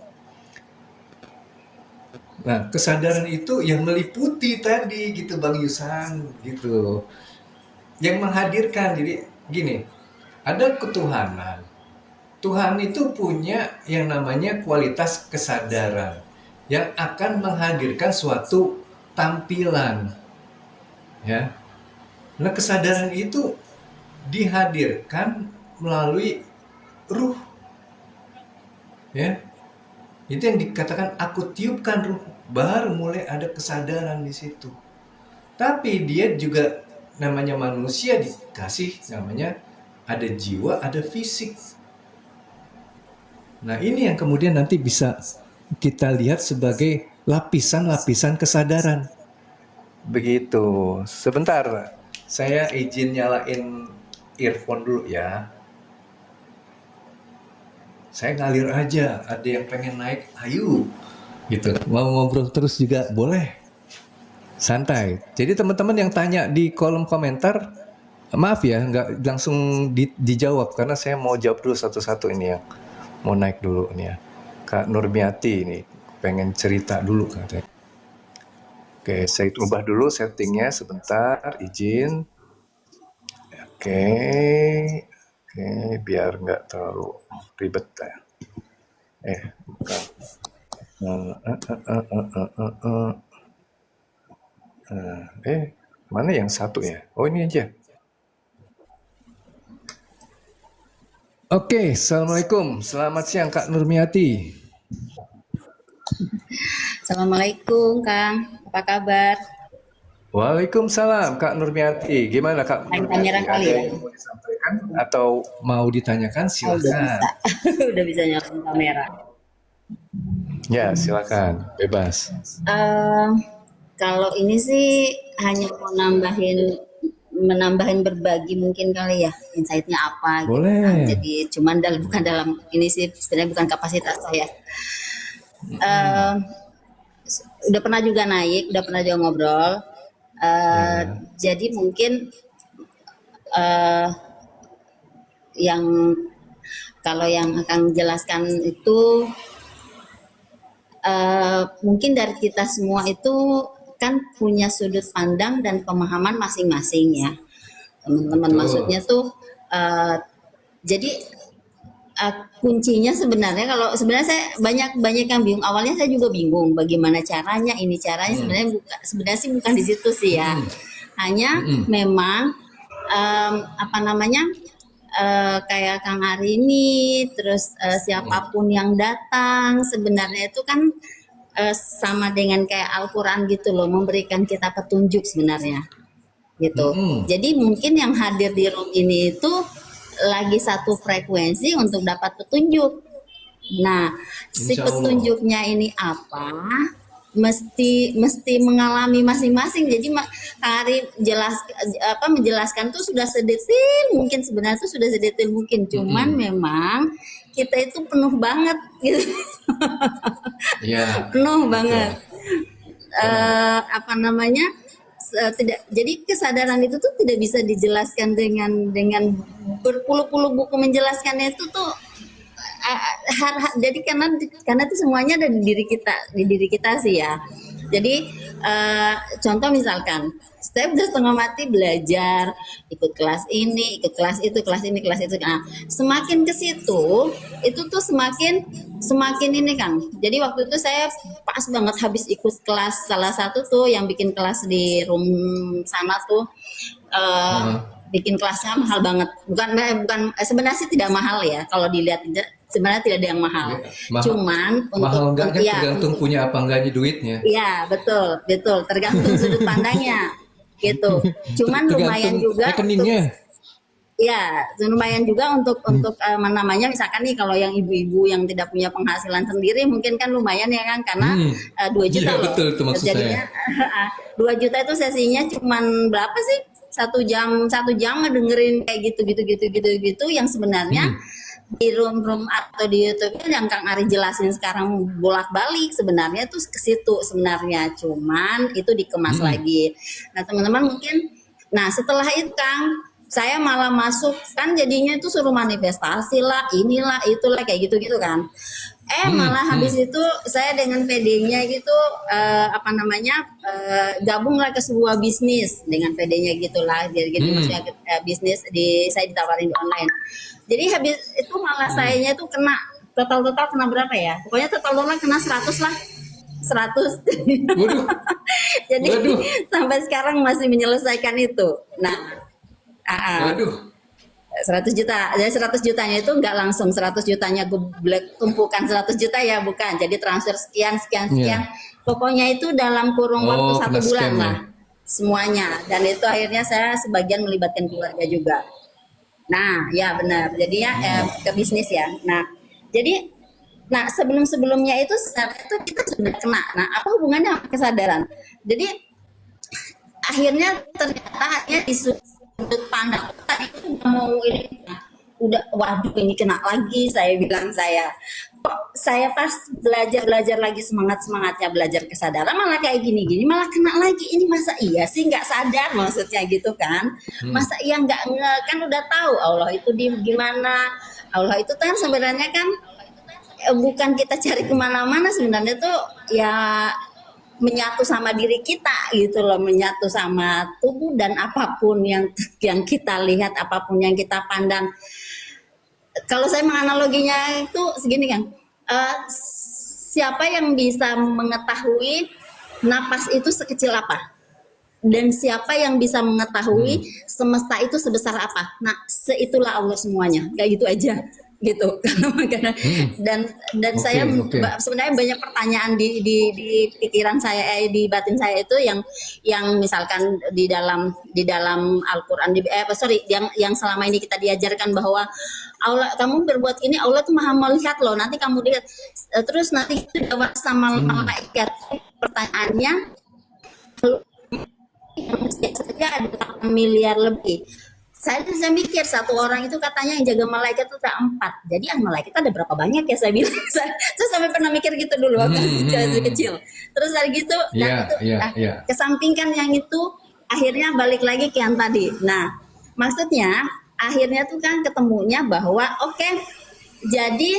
Nah, kesadaran itu yang meliputi tadi gitu Bang Yusan gitu. Yang menghadirkan. Jadi gini, ada ketuhanan. Tuhan itu punya yang namanya kualitas kesadaran yang akan menghadirkan suatu tampilan, ya. Nah, kesadaran itu dihadirkan melalui ruh, ya. Itu yang dikatakan aku tiupkan ruh, baru mulai ada kesadaran di situ. Tapi dia juga namanya manusia dikasih namanya ada jiwa, ada fisik. Nah, ini yang kemudian nanti bisa kita lihat sebagai lapisan-lapisan kesadaran. Begitu. Sebentar, saya izin nyalain earphone dulu ya. Saya ngalir aja, ada yang pengen naik, ayo. Gitu. Mau ngobrol terus juga boleh. Santai. Jadi teman-teman yang tanya di kolom komentar, maaf ya, nggak langsung dijawab karena saya mau jawab dulu satu-satu ini ya. Mau naik dulu nih ya. Kak Nurmiati ini pengen cerita dulu katanya. Oke, saya ubah dulu settingnya sebentar, izin. Oke, oke, biar nggak terlalu ribet ya. Bukan. Mana yang satu ya? Oh, ini aja. Oke, Assalamualaikum. Selamat siang Kak Nurmiati. Assalamualaikum Kang, apa kabar? Waalaikumsalam Kak Nurmiati. Gimana Kak Main Nurmiati? kamera kali Ada ya? yang mau disampaikan atau mau ditanyakan? Oh, udah Silakan. bisa, udah bisa nyalain kamera. Ya, silakan. Bebas. Eh, Kalau ini sih hanya mau menambahin berbagi mungkin kali ya, insight-nya apa gitu kan. Boleh. Jadi cuman bukan dalam ini sih sebenarnya bukan kapasitas saya. Eh, udah pernah juga naik, udah pernah juga ngobrol. Eh, Ya. jadi mungkin eh, yang kalau yang akan jelaskan itu mungkin dari kita semua itu kan punya sudut pandang dan pemahaman masing-masing ya teman-teman. Maksudnya tuh jadi kuncinya sebenarnya kalau sebenarnya saya banyak yang bingung, awalnya saya juga bingung bagaimana caranya sebenarnya sih bukan di situ sih ya. Hanya memang apa namanya kayak Kang Arini, terus siapapun yang datang sebenarnya itu kan sama dengan kayak Al-Quran gitu loh, memberikan kita petunjuk sebenarnya gitu. Jadi mungkin yang hadir di room ini itu lagi satu frekuensi untuk dapat petunjuk. Nah, si petunjuknya ini apa? Mesti mengalami masing-masing. Jadi Kak Ari menjelaskan tuh sudah sedetail mungkin, sebenarnya tuh sudah sedetail mungkin, cuman memang kita itu penuh banget gitu. Ya. Penuh banget. Apa namanya? Tidak, jadi kesadaran itu tuh tidak bisa dijelaskan dengan berpuluh-puluh buku menjelaskannya itu tuh jadi karena itu semuanya ada di diri kita sih ya. Jadi contoh misalkan saya udah setengah mati belajar, ikut kelas ini, ikut kelas itu, kelas ini, kelas itu. Nah, semakin ke situ itu tuh semakin ini Kang. Jadi waktu itu saya pas banget habis ikut kelas salah satu tuh yang bikin kelas di room sana tuh. Bikin kelasnya mahal banget. Bukan sebenarnya sih tidak mahal ya. Kalau dilihat sebenarnya tidak ada yang mahal. Cuman mahal enggaknya tergantung punya apa enggaknya duitnya. Iya, betul. Tergantung sudut pandangnya. Gitu. Cuman lumayan juga rekeningnya. Ya, lumayan juga untuk namanya misalkan nih kalau yang ibu-ibu yang tidak punya penghasilan sendiri mungkin kan lumayan ya kan karena Hmm. 2 juta Iya loh. betul itu maksud saya. Jadinya 2 juta itu sesinya cuman berapa sih? 1 jam ngedengerin kayak gitu yang sebenarnya Hmm. di room atau di YouTube yang Kang Ari jelasin sekarang bolak-balik sebenarnya tuh ke situ sebenarnya cuman itu dikemas Hmm. lagi. Nah, teman-teman mungkin nah setelah itu Kang saya malah masuk kan jadinya itu suruh manifestasi lah, inilah, itulah kayak gitu-gitu kan. Hmm. Malah habis Hmm. itu saya dengan PD-nya gitu apa namanya gabunglah ke sebuah bisnis dengan PD-nya gitulah. Jadi Hmm. maksudnya bisnis saya ditawarin di online. Jadi habis itu malah Hmm. sayanya tuh kena total kena berapa ya? Pokoknya total kena 100 lah. 100. Waduh. Jadi Waduh. sampai sekarang masih menyelesaikan itu. Nah, 100 juta. Jadi 100 jutanya itu nggak langsung 100 jutanya gue tumpukan 100 juta ya, bukan. Jadi transfer sekian. Iya. Pokoknya itu dalam kurun waktu Oh, 1 kena bulan scam ya. lah semuanya. Dan itu akhirnya saya sebagian melibatkan keluarga juga. Nah, ya benar. Jadinya ke bisnis ya. Nah, jadi sebelum-sebelumnya itu sebenarnya itu kita sudah kena. Nah, apa hubungannya sama kesadaran? Jadi akhirnya ternyata di sudut pandang tadi itu udah mau ini udah waduh ini kena lagi saya bilang kok saya pas belajar lagi semangatnya belajar kesadaran malah kayak gini malah kena lagi ini masa iya sih nggak sadar maksudnya gitu kan masa iya nggak kan udah tahu Allah itu di gimana Allah itu kan sebenarnya kan bukan kita cari kemana-mana sebenarnya tuh ya menyatu sama diri kita gitu loh, menyatu sama tubuh dan apapun yang kita lihat, apapun yang kita pandang. Kalau saya menganaloginya itu segini kan, siapa yang bisa mengetahui napas itu sekecil apa? Dan siapa yang bisa mengetahui semesta itu sebesar apa? Nah, seitulah Allah semuanya, kayak gitu aja gitu karena dan saya sebenarnya banyak pertanyaan di pikiran saya di batin saya itu yang misalkan di dalam Al-Qur'an yang selama ini kita diajarkan bahwa Allah kamu berbuat ini Allah tuh maha melihat loh nanti kamu lihat terus nanti itu dijawab sama malaikat pertanyaannya yang saja ada 8 miliar lebih. Saya mikir satu orang itu katanya yang jaga malaikat itu ada 4. Jadi malaikat ada berapa banyak ya saya bilang. saya sampai pernah mikir gitu dulu waktu kecil. Terus dari gitu kesampingkan yang itu akhirnya balik lagi ke yang tadi. Nah, maksudnya akhirnya tuh kan ketemunya bahwa jadi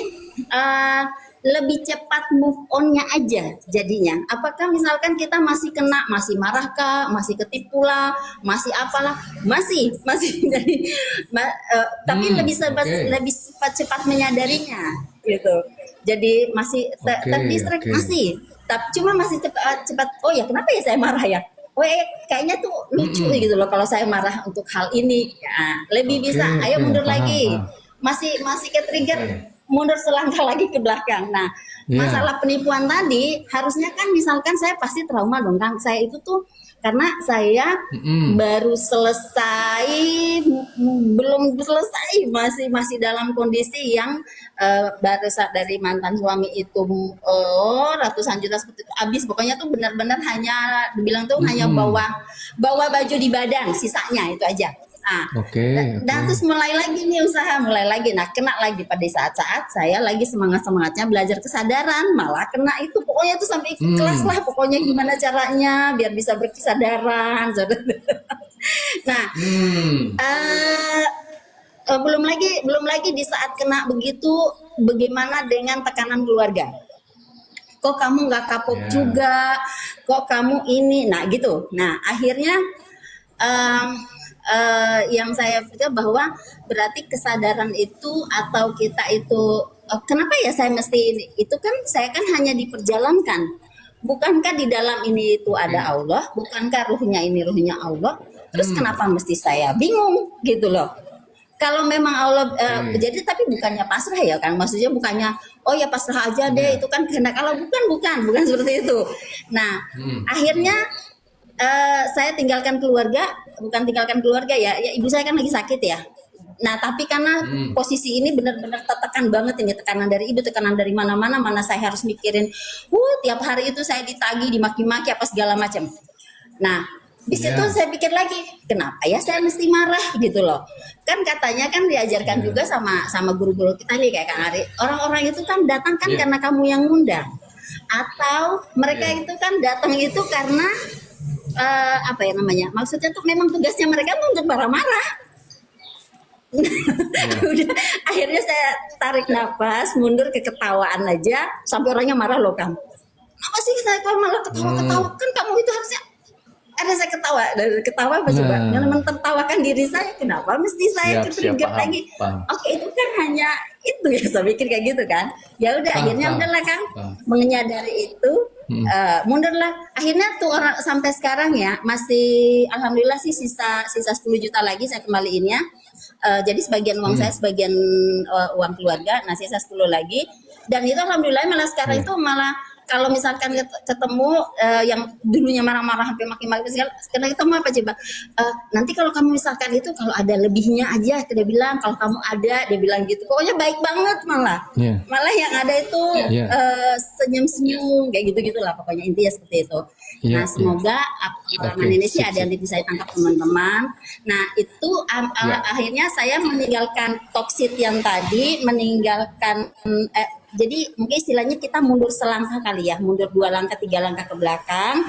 lebih cepat move on-nya aja jadinya. Apakah misalkan kita masih kena, masih marah kah, masih ketipu lah, masih apalah, masih jadi tapi lebih cepat menyadarinya gitu. Jadi masih terdistract masih, tapi cuma masih cepat. Oh ya, kenapa ya saya marah ya? Oh kayaknya tuh lucu gitu loh kalau saya marah untuk hal ini. Ya, lebih bisa. Ayo mundur lagi. Masih ke trigger. Mundur selangkah lagi ke belakang. Nah, masalah penipuan tadi harusnya kan misalkan saya pasti trauma dong Kang. Saya itu tuh karena saya baru selesai belum selesai masih dalam kondisi yang baru dari mantan suami itu ratusan juta seperti itu habis pokoknya tuh benar-benar hanya dibilang tuh hanya bawa baju di badan sisanya itu aja. Nah, dan terus mulai lagi nih usaha mulai lagi. Nah, kena lagi pada saat-saat saya lagi semangatnya belajar kesadaran, malah kena itu pokoknya tuh sampai ikut kelas lah. Pokoknya gimana caranya biar bisa berkesadaran. Nah, belum lagi di saat kena begitu, bagaimana dengan tekanan keluarga? Kok kamu nggak kapok juga? Kok kamu ini? Nah, gitu. Nah, akhirnya yang saya pikir bahwa berarti kesadaran itu atau kita itu kenapa ya saya mesti ini itu kan saya kan hanya diperjalankan bukankah di dalam ini itu ada Allah bukankah ruhnya ini ruhnya Allah terus kenapa mesti saya bingung gitu loh kalau memang Allah jadi tapi bukannya pasrah ya kan maksudnya bukannya oh ya pasrah aja deh itu kan kehendak Allah bukan seperti itu. Nah akhirnya saya bukan tinggalkan keluarga ya ibu saya kan lagi sakit ya Nah, tapi karena posisi ini benar-benar tertekan banget ini, tekanan dari ibu, tekanan dari mana-mana, mana saya harus mikirin, tiap hari itu saya ditagih, dimaki-maki apa segala macam. Nah, di situ Ya. saya pikir lagi, kenapa ya saya mesti marah gitu loh. Kan katanya kan diajarkan juga sama guru-guru kita nih kayak Kang Ari. Orang-orang itu kan datang kan karena kamu yang ngundang. Atau mereka itu kan datang itu karena apa ya namanya? Maksudnya tuh memang tugasnya mereka tuh untuk marah-marah. Udah, akhirnya saya tarik nafas, mundur ke ketawaan aja sampai orangnya marah loh, Kang. Apa sih saya kok malah ketawa-ketawa? Kan kamu itu harusnya ada saya ketawa apa coba? Nah. Mentertawakan diri saya, kenapa mesti saya ke-trigger paham, lagi? paham. Oke, itu kan hanya itu ya, saya pikir kayak gitu kan. Ya udah, akhirnya udahlah Kang, menyadari itu, mundurlah. Akhirnya tuh orang sampai sekarang ya masih, alhamdulillah sih sisa 10 juta lagi saya kembaliinnya. Jadi sebagian uang saya, sebagian uang keluarga, nah sisa 10 lagi. Dan itu alhamdulillah malah sekarang itu malah kalau misalkan ketemu yang dulunya marah-marah sampai maki-maki segala, sekarang ketemu apa coba? Nanti kalau kamu misalkan itu kalau ada lebihnya aja, dia bilang kalau kamu ada, dia bilang gitu. Pokoknya baik banget malah. Malah yang ada itu senyum-senyum kayak gitu-gitulah pokoknya intinya seperti itu. Nah, semoga pengalaman ini sih ada yang bisa ditangkap teman-teman. Nah, itu akhirnya saya meninggalkan toksit yang tadi, meninggalkan jadi mungkin istilahnya kita mundur selangkah kali ya, mundur 2 langkah 3 langkah ke belakang.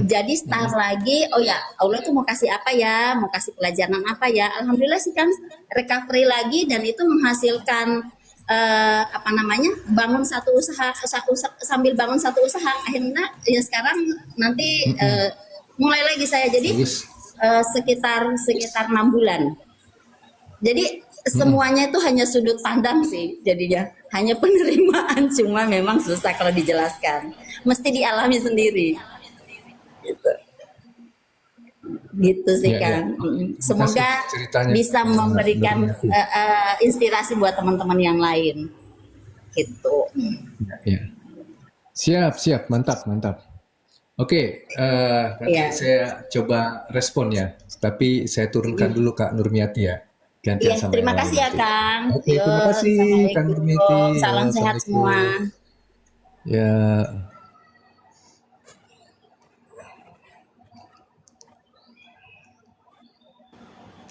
Jadi start lagi, oh ya Allah tuh mau kasih apa ya, mau kasih pelajaran apa ya. Alhamdulillah sih kan recovery lagi dan itu menghasilkan apa namanya, bangun satu usaha, sambil bangun satu usaha. Akhirnya ya sekarang nanti mulai lagi saya jadi sekitar 6 bulan. Jadi semuanya itu hanya sudut pandang sih jadinya, hanya penerimaan, cuma memang susah kalau dijelaskan, mesti dialami sendiri gitu sih Kang. Semoga bisa memberikan inspirasi buat teman-teman yang lain gitu. Siap, mantap. Oke, nanti saya coba respon ya, tapi saya turunkan dulu Kak Nurmiati ya. Iya, terima kasih ya Kang. Oke, terima kasih Kang Nurmiati. Salam sehat semua. Ya.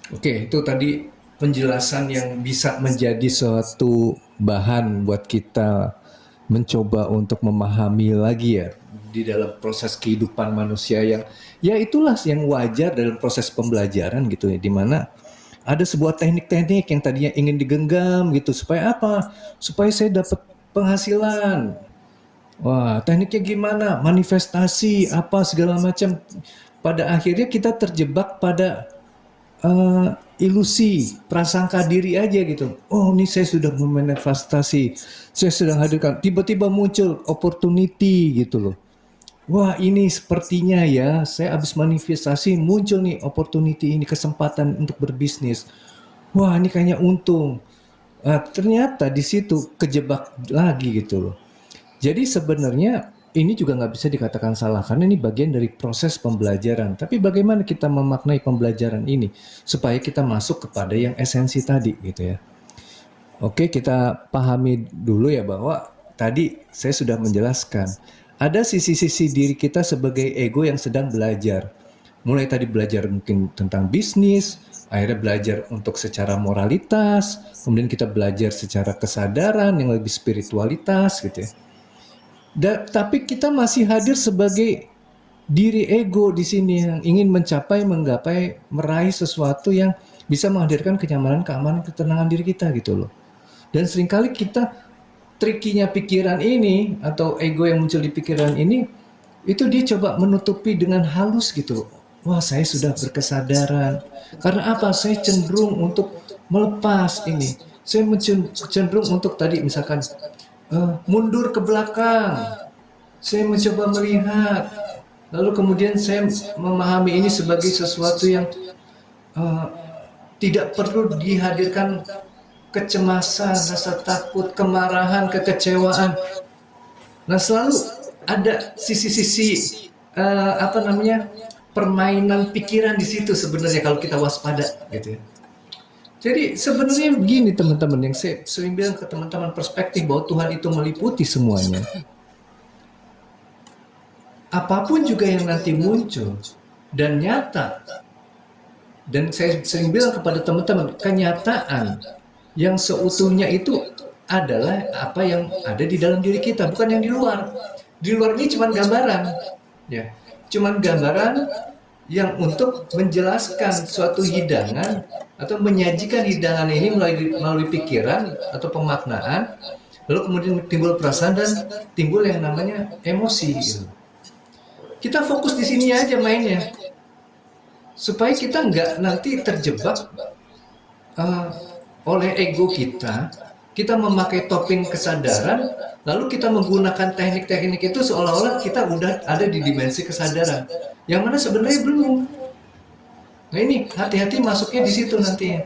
Oke, itu tadi penjelasan yang bisa menjadi suatu bahan buat kita mencoba untuk memahami lagi ya di dalam proses kehidupan manusia yang ya itulah yang wajar dalam proses pembelajaran gitu ya, di mana ada sebuah teknik-teknik yang tadinya ingin digenggam gitu supaya apa? Supaya saya dapat penghasilan. Wah, tekniknya gimana? Manifestasi apa segala macam. Pada akhirnya kita terjebak pada ilusi, prasangka diri aja gitu. Oh, ini saya sudah memanifestasi, saya sedang hadirkan. Tiba-tiba muncul opportunity gitu loh. Wah, ini sepertinya ya, saya habis manifestasi muncul nih opportunity ini, kesempatan untuk berbisnis. Wah, ini kayaknya untung. Ternyata di situ kejebak lagi gitu loh. Jadi sebenarnya ini juga nggak bisa dikatakan salah karena ini bagian dari proses pembelajaran. Tapi bagaimana kita memaknai pembelajaran ini supaya kita masuk kepada yang esensi tadi gitu ya. Oke, kita pahami dulu ya bahwa tadi saya sudah menjelaskan ada sisi-sisi diri kita sebagai ego yang sedang belajar. Mulai tadi belajar mungkin tentang bisnis, akhirnya belajar untuk secara moralitas, kemudian kita belajar secara kesadaran yang lebih spiritualitas gitu ya. Tapi kita masih hadir sebagai diri ego di sini yang ingin mencapai, menggapai, meraih sesuatu yang bisa menghadirkan kenyamanan, keamanan, ketenangan diri kita gitu loh. Dan seringkali kita trikinya pikiran ini atau ego yang muncul di pikiran ini itu dia coba menutupi dengan halus gitu. Wah, saya sudah berkesadaran. Karena apa? Saya cenderung untuk melepas ini. Saya cenderung untuk tadi misalkan mundur ke belakang. Saya mencoba melihat. Lalu kemudian saya memahami ini sebagai sesuatu yang tidak perlu dihadirkan kecemasan, rasa takut, kemarahan, kekecewaan. Nah, selalu ada sisi-sisi permainan pikiran di situ sebenarnya kalau kita waspada gitu ya. Jadi sebenarnya begini teman-teman, yang saya sering bilang ke teman-teman, perspektif bahwa Tuhan itu meliputi semuanya. Apapun juga yang nanti muncul dan nyata, dan saya sering bilang kepada teman-teman, kenyataan yang seutuhnya itu adalah apa yang ada di dalam diri kita, bukan yang di luar. Di luar ini cuma gambaran, ya, cuman gambaran yang untuk menjelaskan suatu hidangan atau menyajikan hidangan ini melalui pikiran atau pemaknaan, lalu kemudian timbul perasaan dan timbul yang namanya emosi. Gitu. Kita fokus di sini aja mainnya, supaya kita nggak nanti terjebak uh, oleh ego kita. Kita memakai topeng kesadaran, lalu kita menggunakan teknik-teknik itu seolah-olah kita udah ada di dimensi kesadaran, yang mana sebenarnya belum. Nah ini hati-hati masuknya di situ nanti.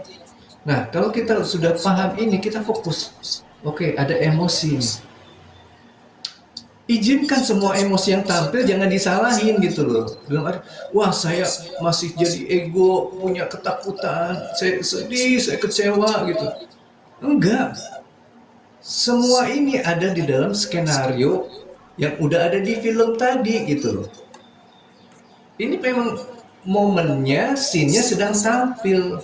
Nah kalau kita sudah paham ini, kita fokus. Oke, ada emosi nih. Izinkan semua emosi yang tampil, jangan disalahin gitu loh. Dalam arti, wah saya masih jadi ego, punya ketakutan, saya sedih, saya kecewa gitu. Enggak. Semua ini ada di dalam skenario yang udah ada di film tadi gitu loh. Ini memang momennya, scene-nya sedang tampil.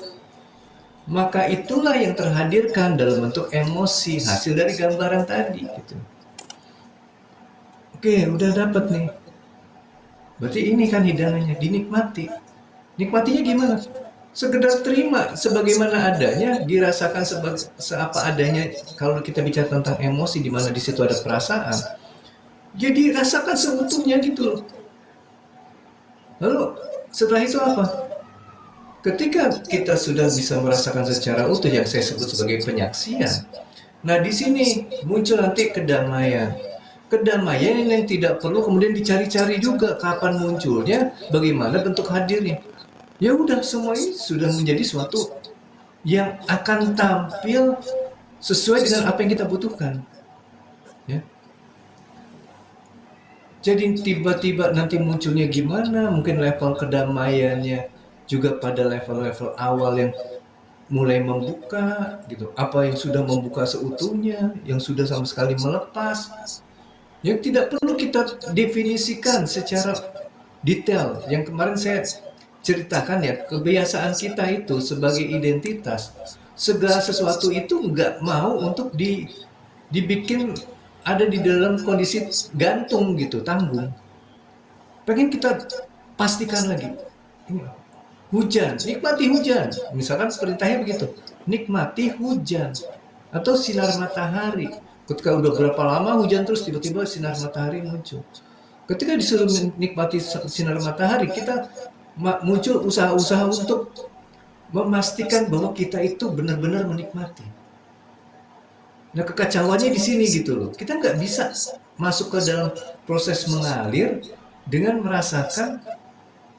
Maka itulah yang terhadirkan dalam bentuk emosi hasil dari gambaran tadi gitu. Oke, udah dapat nih. Berarti ini kan hidangannya, dinikmati. Nikmatinya gimana? Sekedar terima sebagaimana adanya, dirasakan seapa adanya. Kalau kita bicara tentang emosi, di mana di situ ada perasaan, jadi rasakan seutuhnya gitu loh. Lalu setelah itu apa? Ketika kita sudah bisa merasakan secara utuh yang saya sebut sebagai penyaksian, nah di sini muncul nanti kedamaian. Kedamaian yang tidak perlu kemudian dicari-cari juga kapan munculnya, bagaimana bentuk hadirnya. Ya udah, semua ini sudah menjadi suatu yang akan tampil sesuai dengan apa yang kita butuhkan. Ya. Jadi tiba-tiba nanti munculnya gimana, mungkin level kedamaiannya juga pada level-level awal yang mulai membuka gitu. Apa yang sudah membuka seutuhnya, yang sudah sama sekali melepas, yang tidak perlu kita definisikan secara detail. Yang kemarin saya ceritakan ya, kebiasaan kita itu sebagai identitas, segala sesuatu itu nggak mau untuk dibikin ada di dalam kondisi gantung gitu, tanggung. Pengen kita pastikan lagi. Hujan, nikmati hujan. Misalkan perintahnya begitu, nikmati hujan atau sinar matahari. Ketika udah berapa lama hujan terus tiba-tiba sinar matahari muncul. Ketika disuruh menikmati sinar matahari, kita muncul usaha-usaha untuk memastikan bahwa kita itu benar-benar menikmati. Nah kekacauannya di sini gitu loh. Kita nggak bisa masuk ke dalam proses mengalir dengan merasakan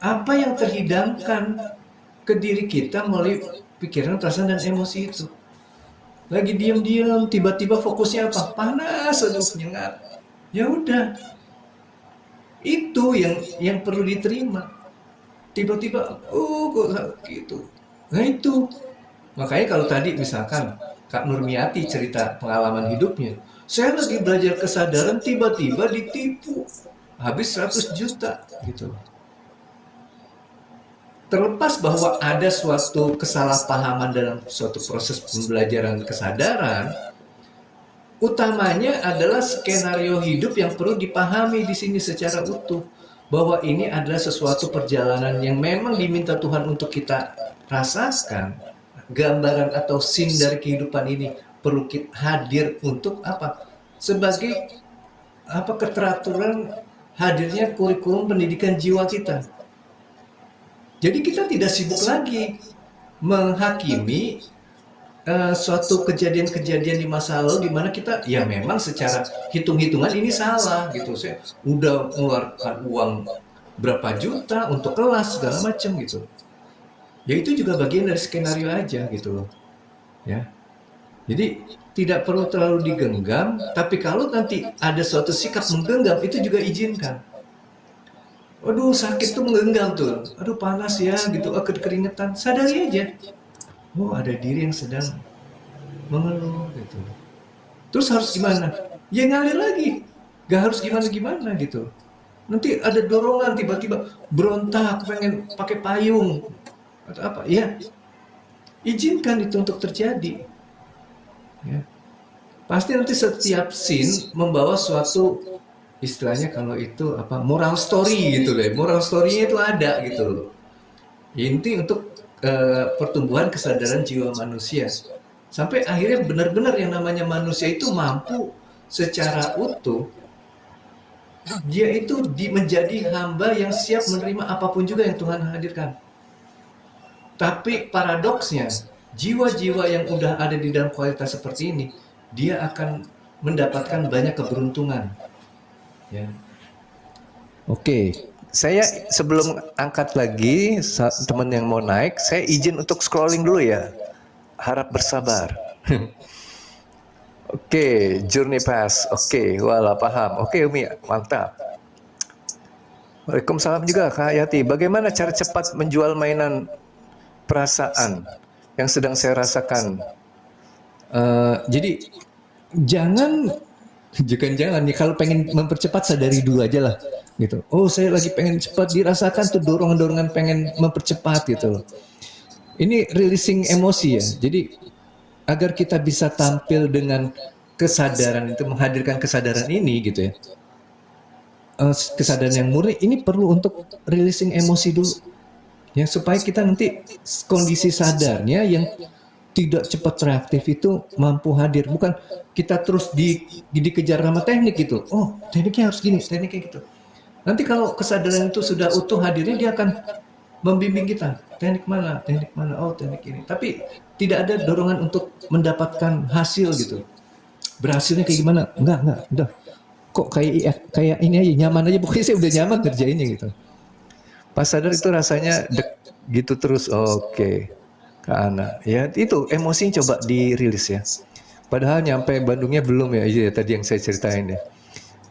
apa yang terhidangkan ke diri kita melalui pikiran, perasaan, dan emosi itu. Lagi diam-diam, tiba-tiba fokusnya apa? Panas, aduh nyengat. Ya udah, itu yang perlu diterima. Tiba-tiba, kok gitu. Nah itu, makanya kalau tadi misalkan Kak Nurmiati cerita pengalaman hidupnya, saya lagi belajar kesadaran, tiba-tiba ditipu, habis 100 juta gitu. Terlepas bahwa ada suatu kesalahpahaman dalam suatu proses pembelajaran kesadaran, utamanya adalah skenario hidup yang perlu dipahami di sini secara utuh. Bahwa ini adalah sesuatu perjalanan yang memang diminta Tuhan untuk kita rasakan. Gambaran atau scene dari kehidupan ini perlu hadir untuk apa? Sebagai apa, keteraturan hadirnya kurikulum pendidikan jiwa kita. Jadi kita tidak sibuk lagi menghakimi suatu kejadian-kejadian di masa lalu di mana kita ya memang secara hitung-hitungan ini salah gitu. Saya udah mengeluarkan uang berapa juta untuk kelas segala macam gitu. Ya itu juga bagian dari skenario aja gitu loh. Ya. Jadi tidak perlu terlalu digenggam, tapi kalau nanti ada suatu sikap menggenggam itu juga izinkan. Aduh sakit tuh menggenggam tuh, aduh panas ya gitu, keringetan, sadari aja. oh ada diri yang sedang mengeluh gitu. Terus harus gimana? Ya ngalir lagi. Gak harus gimana-gimana gitu. Nanti ada dorongan tiba-tiba berontak, pengen pakai payung atau apa. Ya, izinkan itu untuk terjadi. Ya. Pasti nanti setiap scene membawa suatu istilahnya kalau itu apa moral story gitu deh. Moral story-nya itu ada gitu loh. Inti untuk pertumbuhan kesadaran jiwa manusia. Sampai akhirnya benar-benar yang namanya manusia itu mampu secara utuh dia itu menjadi hamba yang siap menerima apapun juga yang Tuhan hadirkan. Tapi paradoksnya, jiwa-jiwa yang udah ada di dalam kualitas seperti ini, dia akan mendapatkan banyak keberuntungan. Ya. Oke, saya sebelum angkat lagi teman yang mau naik, saya izin untuk scrolling dulu ya. Harap bersabar. Oke, journey pass. Oke, wala paham. Oke, Umi, mantap. Waalaikumsalam juga Kak Yati. Bagaimana cara cepat menjual mainan perasaan yang sedang saya rasakan? Jadi jangan nih kalau pengen mempercepat sadari dulu aja lah gitu. Oh saya lagi pengen cepat dirasakan tuh dorongan-dorongan pengen mempercepat gitu. Ini releasing emosi ya. Jadi agar kita bisa tampil dengan kesadaran itu menghadirkan kesadaran ini gitu ya. Kesadaran yang murni ini perlu untuk releasing emosi dulu. Ya supaya kita nanti kondisi sadarnya yang tidak cepat reaktif itu mampu hadir, bukan kita terus dikejar sama teknik gitu. Oh, tekniknya harus gini, tekniknya gitu. Nanti kalau kesadaran itu sudah utuh hadirnya dia akan membimbing kita. Teknik mana? Teknik mana? Oh, teknik ini. Tapi tidak ada dorongan untuk mendapatkan hasil gitu. Berhasilnya kayak gimana? Enggak, udah. Kok kayak ini aja nyaman aja, pokoknya saya udah nyaman kerjainnya gitu. Pas sadar itu rasanya gitu terus. Oke. Kak Ana, ya itu emosinya coba dirilis ya. Padahal nyampe Bandungnya belum ya, iya tadi yang saya ceritain ya.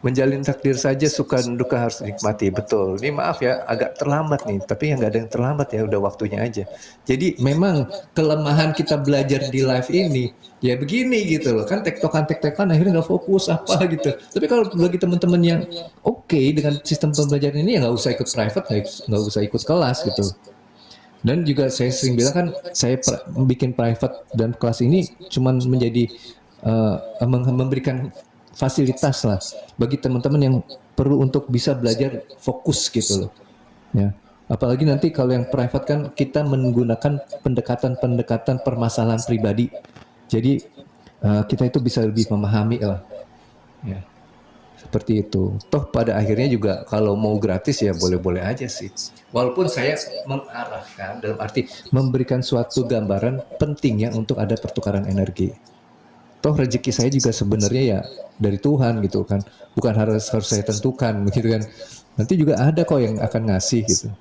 Menjalin takdir saja suka dan duka harus dinikmati, betul. Ini maaf ya, agak terlambat nih, tapi yang nggak ada yang terlambat ya, udah waktunya aja. Jadi memang kelemahan kita belajar di live ini, ya begini gitu loh, kan tektokan akhirnya nggak fokus apa gitu. Tapi kalau bagi teman-teman yang oke dengan sistem pembelajaran ini ya nggak usah ikut private, nggak usah ikut kelas gitu. Dan juga saya sering bilang kan saya bikin private dan kelas ini cuman menjadi memberikan fasilitas lah bagi teman-teman yang perlu untuk bisa belajar fokus gitu loh. Ya. Apalagi nanti kalau yang private kan kita menggunakan pendekatan permasalahan pribadi. Jadi kita itu bisa lebih memahami lah. Ya. Seperti itu. Toh pada akhirnya juga kalau mau gratis ya boleh-boleh aja sih. Walaupun saya mengarahkan dalam arti memberikan suatu gambaran pentingnya untuk ada pertukaran energi. Toh rezeki saya juga sebenarnya ya dari Tuhan gitu kan. Bukan harus saya tentukan begitu kan. Nanti juga ada kok yang akan ngasih gitu.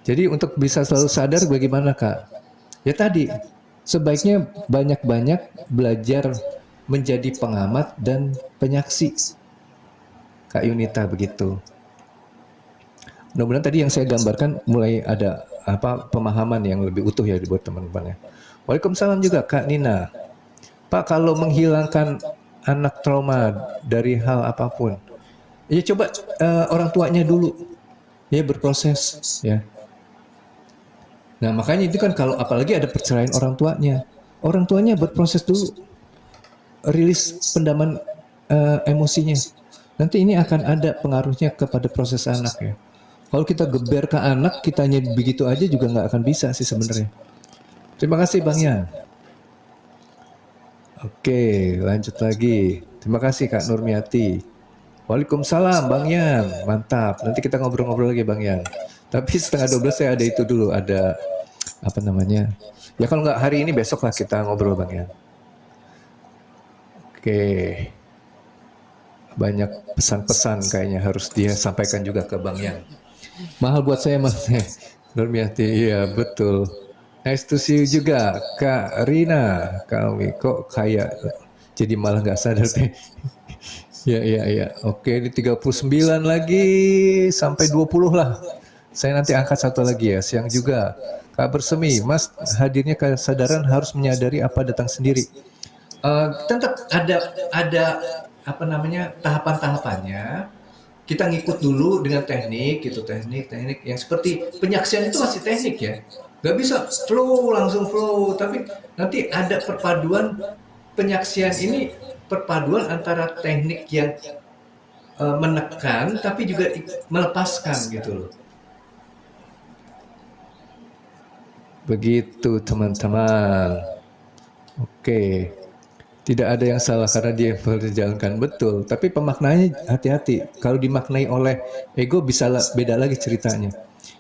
Jadi untuk bisa selalu sadar bagaimana Kak? Ya tadi sebaiknya banyak-banyak belajar menjadi pengamat dan penyaksi. Kak Yunita begitu. Mudah-mudahan tadi yang saya gambarkan mulai ada pemahaman yang lebih utuh ya buat teman-teman ya. Waalaikumsalam juga Kak Nina. Pak kalau menghilangkan anak trauma dari hal apapun, ya coba orang tuanya dulu ya berproses ya. Nah makanya itu kan kalau apalagi ada perceraian orang tuanya berproses dulu, rilis pendaman emosinya. Nanti ini akan ada pengaruhnya kepada proses anak ya. Kalau kita geber ke anak, kitanya begitu aja juga nggak akan bisa sih sebenarnya. Terima kasih Bang Yan. Oke, lanjut lagi. Terima kasih Kak Nurmiati. Waalaikumsalam Bang Yan. Mantap. Nanti kita ngobrol-ngobrol lagi Bang Yan. Tapi 11:30 saya ada itu dulu, ada apa namanya? Ya kalau nggak hari ini besok lah kita ngobrol Bang Yan. Oke. Banyak pesan-pesan kayaknya harus dia sampaikan juga ke Bang Yan. Mahal buat saya Mas Nurmiati. Iya, betul. Nice to see you juga Kak Rina. Kami kok kayak jadi malah nggak sadar deh. Ya. Oke, ini 39 lagi sampai 20 lah. Saya nanti angkat satu lagi ya, siang juga. Kak Bersemi, Mas hadirnya kesadaran harus menyadari apa datang sendiri. Tetap ada apa namanya tahapan-tahapannya. Kita ngikut dulu dengan teknik gitu, teknik yang seperti penyaksian itu masih teknik ya, nggak bisa flow langsung flow, tapi nanti ada perpaduan penyaksian ini, perpaduan antara teknik yang menekan tapi juga melepaskan gitu loh. Begitu teman-teman. Oke. Tidak ada yang salah karena dia berjalankan betul. Tapi pemaknaannya hati-hati. Kalau dimaknai oleh ego bisa beda lagi ceritanya.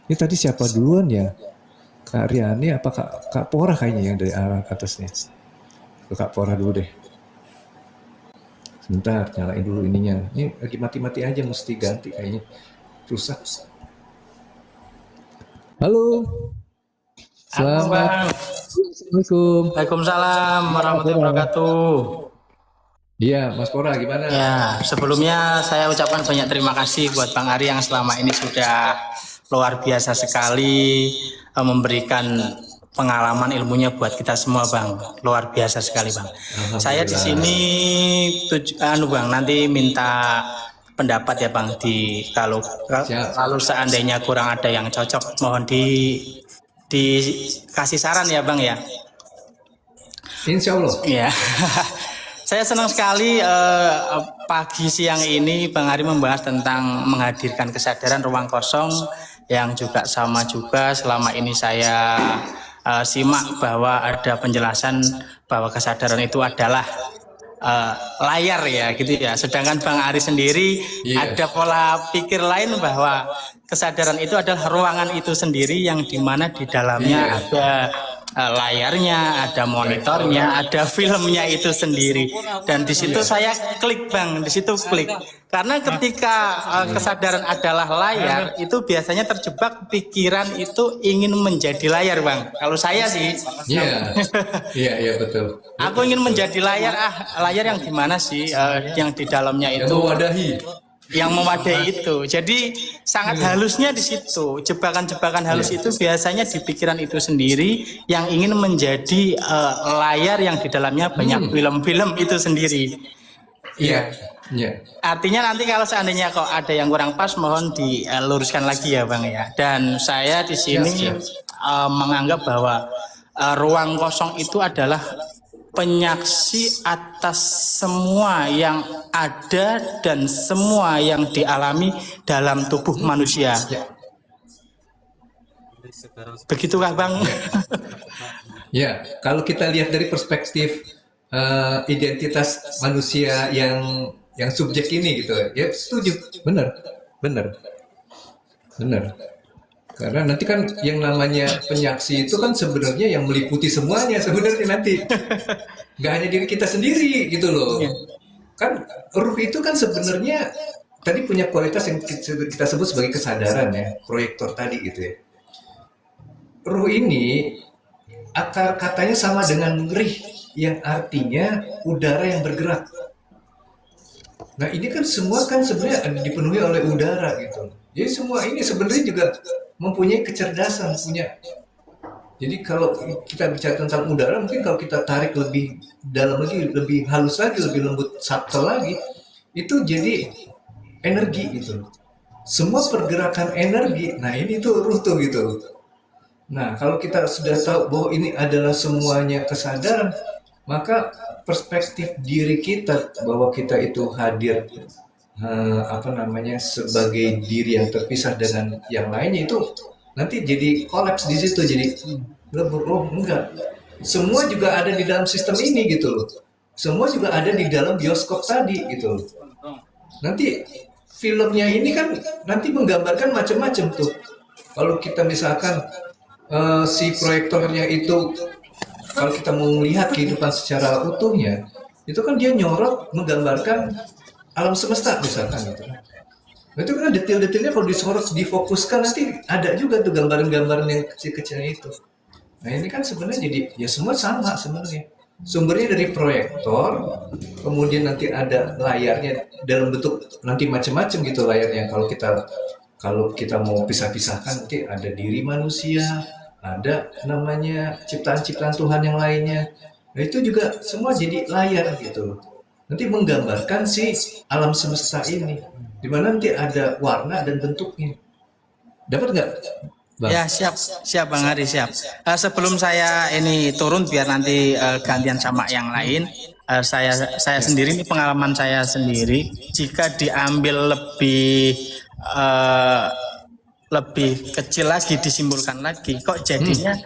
Ini tadi siapa duluan ya? Kak Riani apa Kak Pora kayaknya yang dari arah atasnya? Kak Pora dulu deh. Sebentar, nyalain dulu ininya. Ini lagi mati-mati aja, mesti ganti kayaknya. Rusak. Halo. Selamat. Assalamualaikum. Waalaikumsalam warahmatullahi wabarakatuh. Iya, Mas Pora gimana? Ya, sebelumnya saya ucapkan banyak terima kasih buat Bang Ari yang selama ini sudah luar biasa sekali memberikan pengalaman ilmunya buat kita semua, Bang. Luar biasa sekali, Bang. Saya di sini Bang, nanti minta pendapat ya, Bang, kalau seandainya kurang ada yang cocok, mohon dikasih saran ya, Bang ya. Insya Allah. Ya, saya senang sekali pagi siang ini Bang Ari membahas tentang menghadirkan kesadaran ruang kosong, yang juga sama juga selama ini saya simak bahwa ada penjelasan bahwa kesadaran itu adalah layar ya gitu ya. Sedangkan Bang Ari sendiri ada pola pikir lain bahwa kesadaran itu adalah ruangan itu sendiri yang dimana di dalamnya ada layarnya, ada monitornya, ada filmnya itu sendiri. Dan di situ saya klik, Bang, di situ klik. Karena ketika kesadaran adalah layar, itu biasanya terjebak pikiran itu ingin menjadi layar, Bang. Kalau saya sih. Iya, betul. Aku ingin menjadi layar, layar yang gimana sih? Yang di dalamnya itu. Yang mewadai itu. Jadi sangat halusnya di situ. Jebakan-jebakan halus itu biasanya di pikiran itu sendiri yang ingin menjadi layar yang di dalamnya banyak film-film itu sendiri. Iya. Artinya nanti kalau seandainya kok ada yang kurang pas, mohon diluruskan lagi ya, Bang ya. Dan saya di sini menganggap bahwa ruang kosong itu adalah penyaksi atas semua yang ada dan semua yang dialami dalam tubuh manusia. Begitukah, Bang? Ya, kalau kita lihat dari perspektif identitas manusia yang subjek ini gitu, ya setuju, benar. Karena nanti kan yang namanya penyaksi itu kan sebenarnya yang meliputi semuanya sebenarnya nanti. Nggak hanya diri kita sendiri gitu loh. Kan ruh itu kan sebenarnya tadi punya kualitas yang kita sebut sebagai kesadaran ya, proyektor tadi gitu ya. Ruh ini akar katanya sama dengan rih, yang artinya udara yang bergerak. Nah ini kan semua kan sebenarnya dipenuhi oleh udara gitu. Jadi semua ini sebenarnya juga mempunyai kecerdasan, punya. Jadi kalau kita bicara tentang udara, mungkin kalau kita tarik lebih dalam lagi, lebih halus lagi, lebih lembut, subtle lagi, itu jadi energi gitu. Semua pergerakan energi, nah ini tuh ruh tuh gitu. Nah kalau kita sudah tahu bahwa ini adalah semuanya kesadaran, maka perspektif diri kita bahwa kita itu hadir sebagai diri yang terpisah dengan yang lainnya itu nanti jadi kolaps di situ, jadi lebur. Enggak, semua juga ada di dalam sistem ini gitu loh, semua juga ada di dalam bioskop tadi gitu loh. Nanti filmnya ini kan nanti menggambarkan macam-macam tuh. Kalau kita misalkan si proyektornya itu, kalau kita mau melihat kehidupan secara utuhnya, itu kan dia nyorot menggambarkan alam semesta misalkan gitu. Nah, itu kan detail-detailnya kalau disorot, difokuskan, nanti ada juga tuh gambaran-gambaran yang kecil-kecilnya itu. Nah ini kan sebenarnya jadi ya semua sama sebenarnya. Sumbernya dari proyektor, kemudian nanti ada layarnya dalam bentuk nanti macam-macam gitu layarnya. Kalau kita mau pisah-pisahkan nanti ada diri manusia, ada namanya ciptaan-ciptaan Tuhan yang lainnya. Nah, itu juga semua jadi layar gitu loh. Nanti menggambarkan si alam semesta ini, di mana nanti ada warna dan bentuknya. Dapat nggak, Bang? Ya, siap, siap Bang Ari, siap. Sebelum saya ini turun biar nanti gantian sama yang lain, saya sendiri ini pengalaman saya sendiri, jika diambil eh, lebih kecil lagi, disimpulkan lagi, kok jadinya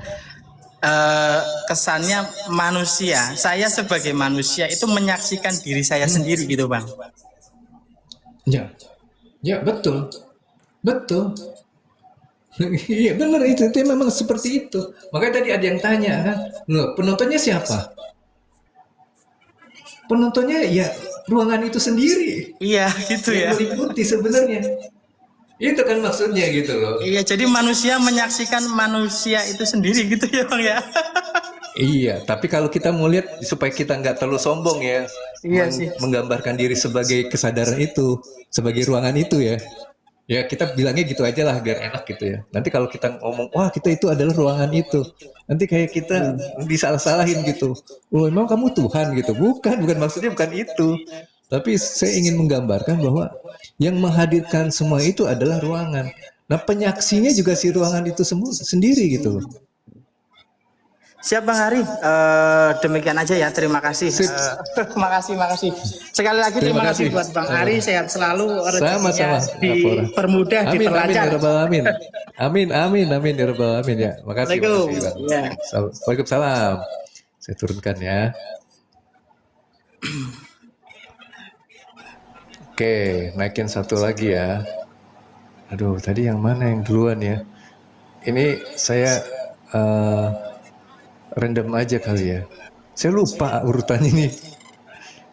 kesannya manusia. Saya sebagai manusia itu menyaksikan diri saya sendiri gitu Bang. Ya, ya betul, betul. Iya benar itu memang seperti itu. Makanya tadi ada yang tanya kan, loh penontonnya siapa? Penontonnya ya ruangan itu sendiri Iya gitu yang ya. meliputi sebenarnya. Itu kan maksudnya gitu loh. Iya, jadi manusia menyaksikan manusia itu sendiri gitu ya Bang ya. Iya, tapi kalau kita mau lihat supaya kita nggak terlalu sombong ya, Iya sih. menggambarkan diri sebagai kesadaran itu, sebagai ruangan itu ya. Ya kita bilangnya gitu aja lah biar enak gitu ya. Nanti kalau kita ngomong, wah kita itu adalah ruangan itu. Nanti kayak kita disalah-salahin gitu. Oh emang kamu Tuhan gitu. Bukan maksudnya bukan itu. Tapi saya ingin menggambarkan bahwa yang menghadirkan semua itu adalah ruangan. Nah penyaksinya juga si ruangan itu sendiri gitu loh. Siap Bang Hari, demikian aja ya, terima kasih. Makasih. Sekali lagi terima kasih buat Bang Hari, sehat selalu, rezekinya dipermudah, diperlancar. Amin ya rabbal alamin ya. Makasih. Ya. Waalaikumsalam. Saya turunkan ya. Oke, naikin satu lagi ya. Aduh, tadi yang mana yang duluan ya? Ini saya random aja kali ya. Saya lupa urutannya nih.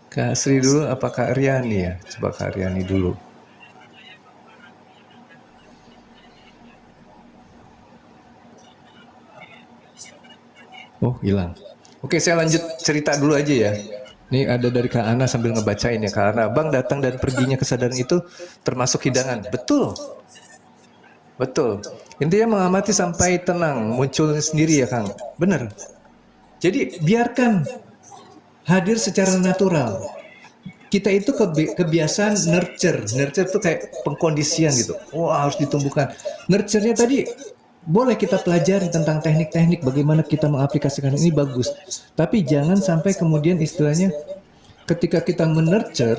Kak Sri dulu apa Kak Riani ya? Coba Kak Riani dulu. Oh, hilang. Oke, saya lanjut cerita dulu aja ya. Ini ada dari Kak Ana sambil ngebacain ya. Kak Ana, Bang datang dan perginya kesadaran itu termasuk hidangan. Betul. Betul. Intinya mengamati sampai tenang, muncul sendiri ya Kang. Benar. Jadi biarkan hadir secara natural. Kita itu kebiasaan nurture. Nurture itu kayak pengkondisian gitu. Wah harus ditumbuhkan. Nurture-nya tadi boleh kita pelajari tentang teknik-teknik bagaimana kita mengaplikasikan ini bagus. Tapi jangan sampai kemudian istilahnya ketika kita menurture,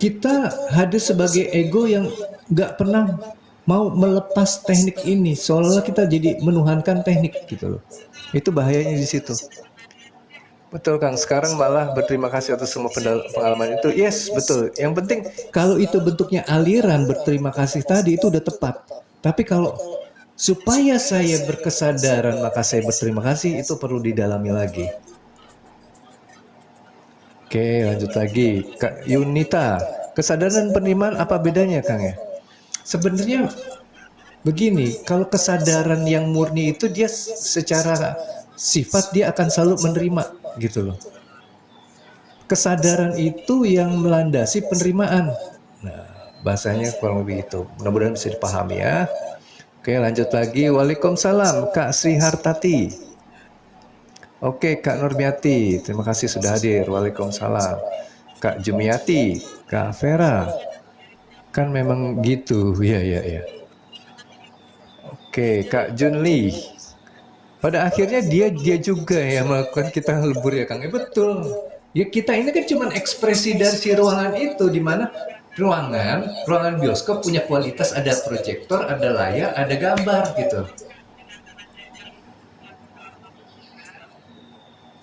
kita hadir sebagai ego yang nggak pernah mau melepas teknik ini. Seolah-olah kita jadi menuhankan teknik gitu loh. Itu bahayanya di situ. Betul Kang, sekarang malah berterima kasih atas semua pengalaman itu. Yes, betul. Yang penting kalau itu bentuknya aliran berterima kasih tadi itu udah tepat. Tapi kalau supaya saya berkesadaran maka saya berterima kasih itu perlu didalami lagi. Oke, lanjut lagi. Kak Yunita, kesadaran dan penerimaan apa bedanya Kang ya? Sebenarnya begini, kalau kesadaran yang murni itu dia secara sifat dia akan selalu menerima gitu loh. Kesadaran itu yang melandasi penerimaan. Nah, bahasanya kurang lebih itu. Mudah-mudahan bisa dipahami ya. Oke, lanjut lagi. Waalaikumsalam, Kak Sri Hartati. Oke, Kak Nurmiati, terima kasih sudah hadir. Waalaikumsalam. Kak Jumiati, Kak Vera. Kan memang gitu, ya. Oke, Kak Junli. Pada akhirnya dia juga yang melakukan kita lebur ya Kang. Betul. Ya kita ini kan cuma ekspresi dari si ruangan itu, di mana ruangan bioskop punya kualitas, ada proyektor, ada layar, ada gambar gitu.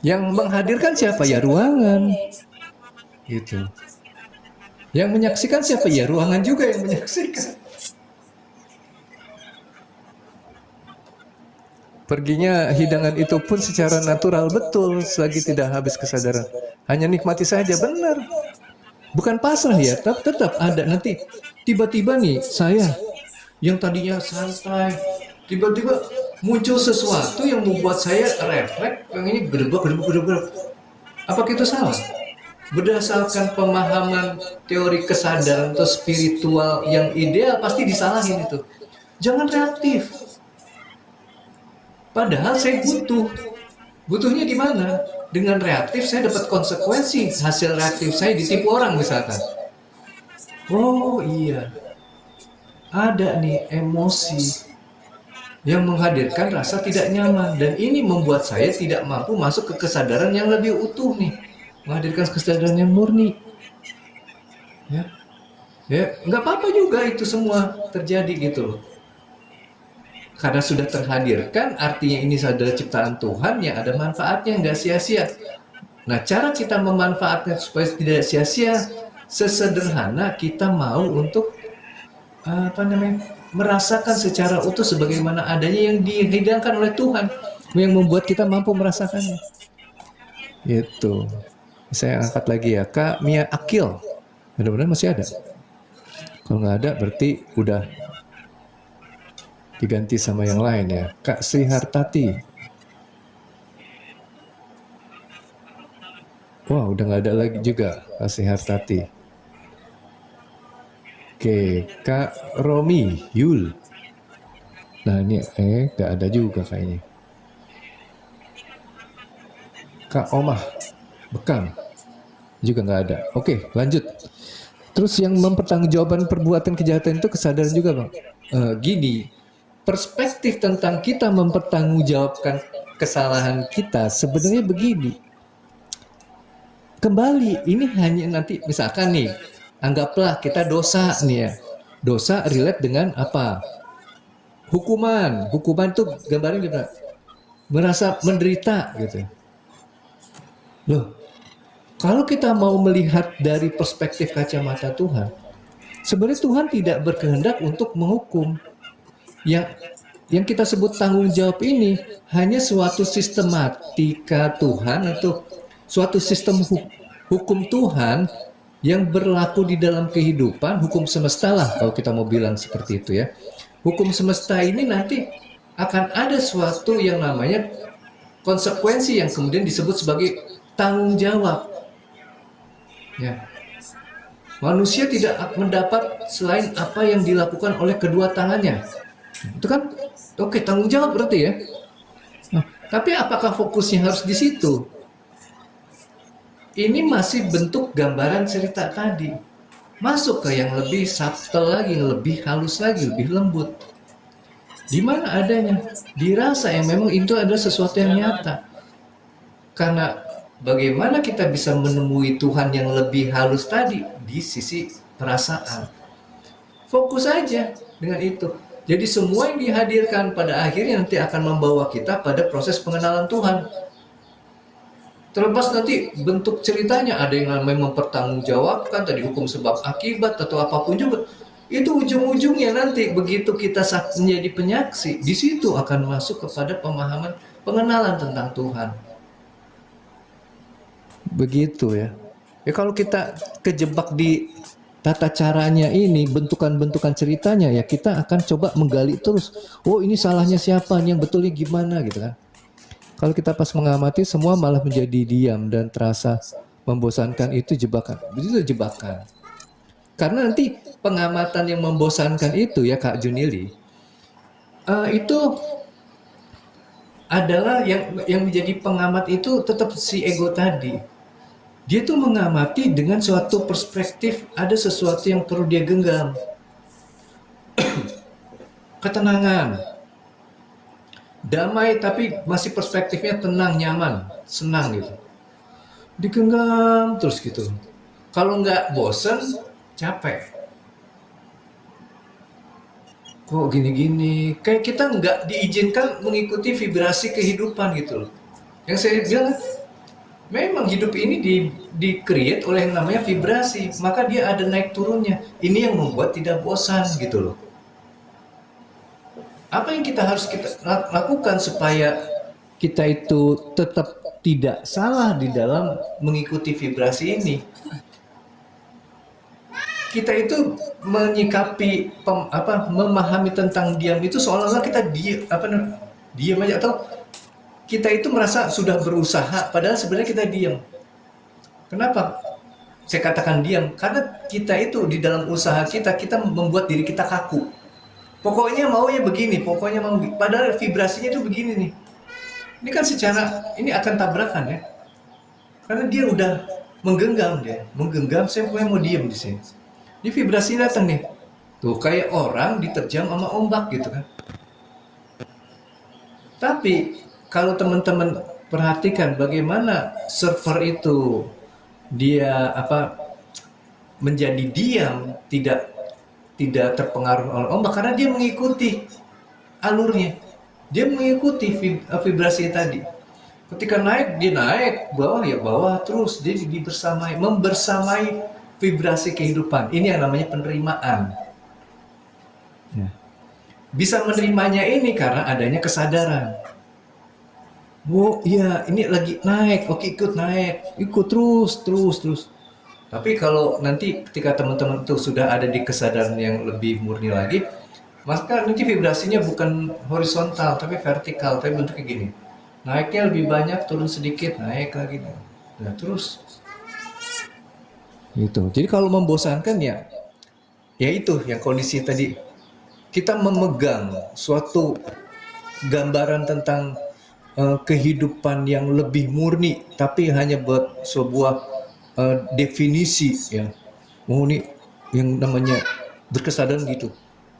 Yang menghadirkan siapa ya ruangan, gitu. Yang menyaksikan siapa ya ruangan juga yang menyaksikan. Perginya hidangan itu pun secara natural betul selagi tidak habis kesadaran. Hanya nikmati saja, benar. Bukan pasrah ya, tetap ada nanti. Tiba-tiba nih saya yang tadinya santai, tiba-tiba muncul sesuatu yang membuat saya refleks, yang ini gedebak. Apakah itu salah? Berdasarkan pemahaman teori kesadaran atau spiritual yang ideal pasti disalahin itu. Jangan reaktif. Padahal saya butuh. Butuhnya di mana? Dengan reaktif saya dapat konsekuensi. Hasil reaktif saya ditipu orang misalkan. Oh iya, ada nih emosi yang menghadirkan rasa tidak nyaman, dan ini membuat saya tidak mampu masuk ke kesadaran yang lebih utuh nih, menghadirkan kesadaran yang murni. Ya, ya nggak apa-apa juga itu semua terjadi gitu loh. Karena sudah terhadirkan, artinya ini adalah ciptaan Tuhan yang ada manfaatnya, nggak sia-sia. Nah, cara kita memanfaatkan supaya tidak sia-sia, sesederhana kita mau untuk merasakan secara utuh sebagaimana adanya yang dihidangkan oleh Tuhan, yang membuat kita mampu merasakannya. Gitu. Saya angkat lagi ya, Kak Mia Akil. Mudah-mudahan masih ada. Kalau nggak ada, berarti udah diganti sama yang lain ya. Kak Sri Hartati. Wah, udah nggak ada lagi juga Kak Sri Hartati. Oke, Kak Romi Yul. Nah ini nggak ada juga kayaknya. Kak Omah Bekam juga nggak ada. Oke, lanjut. Terus yang mempertanggungjawabkan perbuatan kejahatan itu kesadaran juga, Bang. Gini, perspektif tentang kita mempertanggungjawabkan kesalahan kita sebenarnya begini. Kembali, ini hanya nanti misalkan nih, anggaplah kita dosa nih ya. Dosa relate dengan apa? Hukuman. Hukuman itu gambarnya gimana? Merasa menderita gitu. Loh, kalau kita mau melihat dari perspektif kacamata Tuhan, sebenarnya Tuhan tidak berkehendak untuk menghukum. Yang kita sebut tanggung jawab ini hanya suatu sistematika Tuhan atau suatu sistem hukum Tuhan yang berlaku di dalam kehidupan, hukum semesta lah kalau kita mau bilang seperti itu ya. Hukum semesta ini nanti akan ada suatu yang namanya konsekuensi yang kemudian disebut sebagai tanggung jawab. Ya. Manusia tidak mendapat selain apa yang dilakukan oleh kedua tangannya. Itu kan oke, tanggung jawab berarti ya. Nah, tapi apakah fokusnya harus di situ? Ini masih bentuk gambaran cerita tadi. Masuk ke yang lebih subtle lagi, lebih halus lagi, lebih lembut. Di mana adanya? Dirasa yang memang itu adalah sesuatu yang nyata. Karena bagaimana kita bisa menemui Tuhan yang lebih halus tadi? Di sisi perasaan. Fokus aja dengan itu. Jadi semua yang dihadirkan pada akhirnya nanti akan membawa kita pada proses pengenalan Tuhan. Terlepas nanti bentuk ceritanya, ada yang namanya mempertanggungjawabkan tadi hukum sebab akibat atau apapun juga. Itu ujung-ujungnya nanti begitu kita menjadi penyaksi, di situ akan masuk kepada pemahaman pengenalan tentang Tuhan. Begitu ya. Ya kalau kita kejebak di tata caranya ini, bentukan-bentukan ceritanya ya kita akan coba menggali terus. Oh ini salahnya siapa, yang betulnya gimana gitu kan. Kalau kita pas mengamati semua malah menjadi diam dan terasa membosankan, itu jebakan. Itu jebakan. Karena nanti pengamatan yang membosankan itu ya Kak Junili, itu adalah yang menjadi pengamat itu tetap si ego tadi. Dia tuh mengamati dengan suatu perspektif ada sesuatu yang perlu dia genggam. Ketenangan. Damai tapi masih perspektifnya tenang, nyaman, senang gitu. Digenggam terus gitu. Kalau nggak bosen, capek. Kok gini-gini? Kayak kita nggak diizinkan mengikuti vibrasi kehidupan gitu loh. Yang saya bilang, memang hidup ini di-create oleh yang namanya vibrasi, maka dia ada naik turunnya. Ini yang membuat tidak bosan gitu loh. Apa yang kita harus lakukan supaya kita itu tetap tidak salah di dalam mengikuti vibrasi ini? Kita itu menyikapi memahami tentang diam itu seolah-olah kita diam aja, atau kita itu merasa sudah berusaha padahal sebenarnya kita diam. Kenapa saya katakan diam? Karena kita itu di dalam usaha kita membuat diri kita kaku. Pokoknya maunya begini, pokoknya mau, padahal vibrasinya itu begini nih. Ini kan secara ini akan tabrakan ya. Karena dia udah menggenggam, saya pokoknya mau diem di sini. Ini vibrasi datang nih. Tuh kayak orang diterjang sama ombak gitu kan. Tapi kalau teman-teman perhatikan bagaimana server itu dia menjadi diam, tidak terpengaruh oleh ombak karena dia mengikuti alurnya. Dia mengikuti vibrasi tadi. Ketika naik, dia naik, bawah ya bawah terus. Dia membersamai vibrasi kehidupan. Ini yang namanya penerimaan. Ya. Bisa menerimanya ini karena adanya kesadaran. Oh iya, ini lagi naik, oke ikut naik, ikut terus. Tapi kalau nanti ketika teman-teman itu sudah ada di kesadaran yang lebih murni lagi, maka nanti vibrasinya bukan horizontal tapi vertikal, tapi bentuknya gini. Naiknya lebih banyak, turun sedikit, naik lagi. Nah, terus. Gitu. Jadi kalau membosankan ya itu yang kondisi tadi. Kita memegang suatu gambaran tentang kehidupan yang lebih murni, tapi hanya buat sebuah definisi ya. Oh ini yang namanya berkesadaran gitu.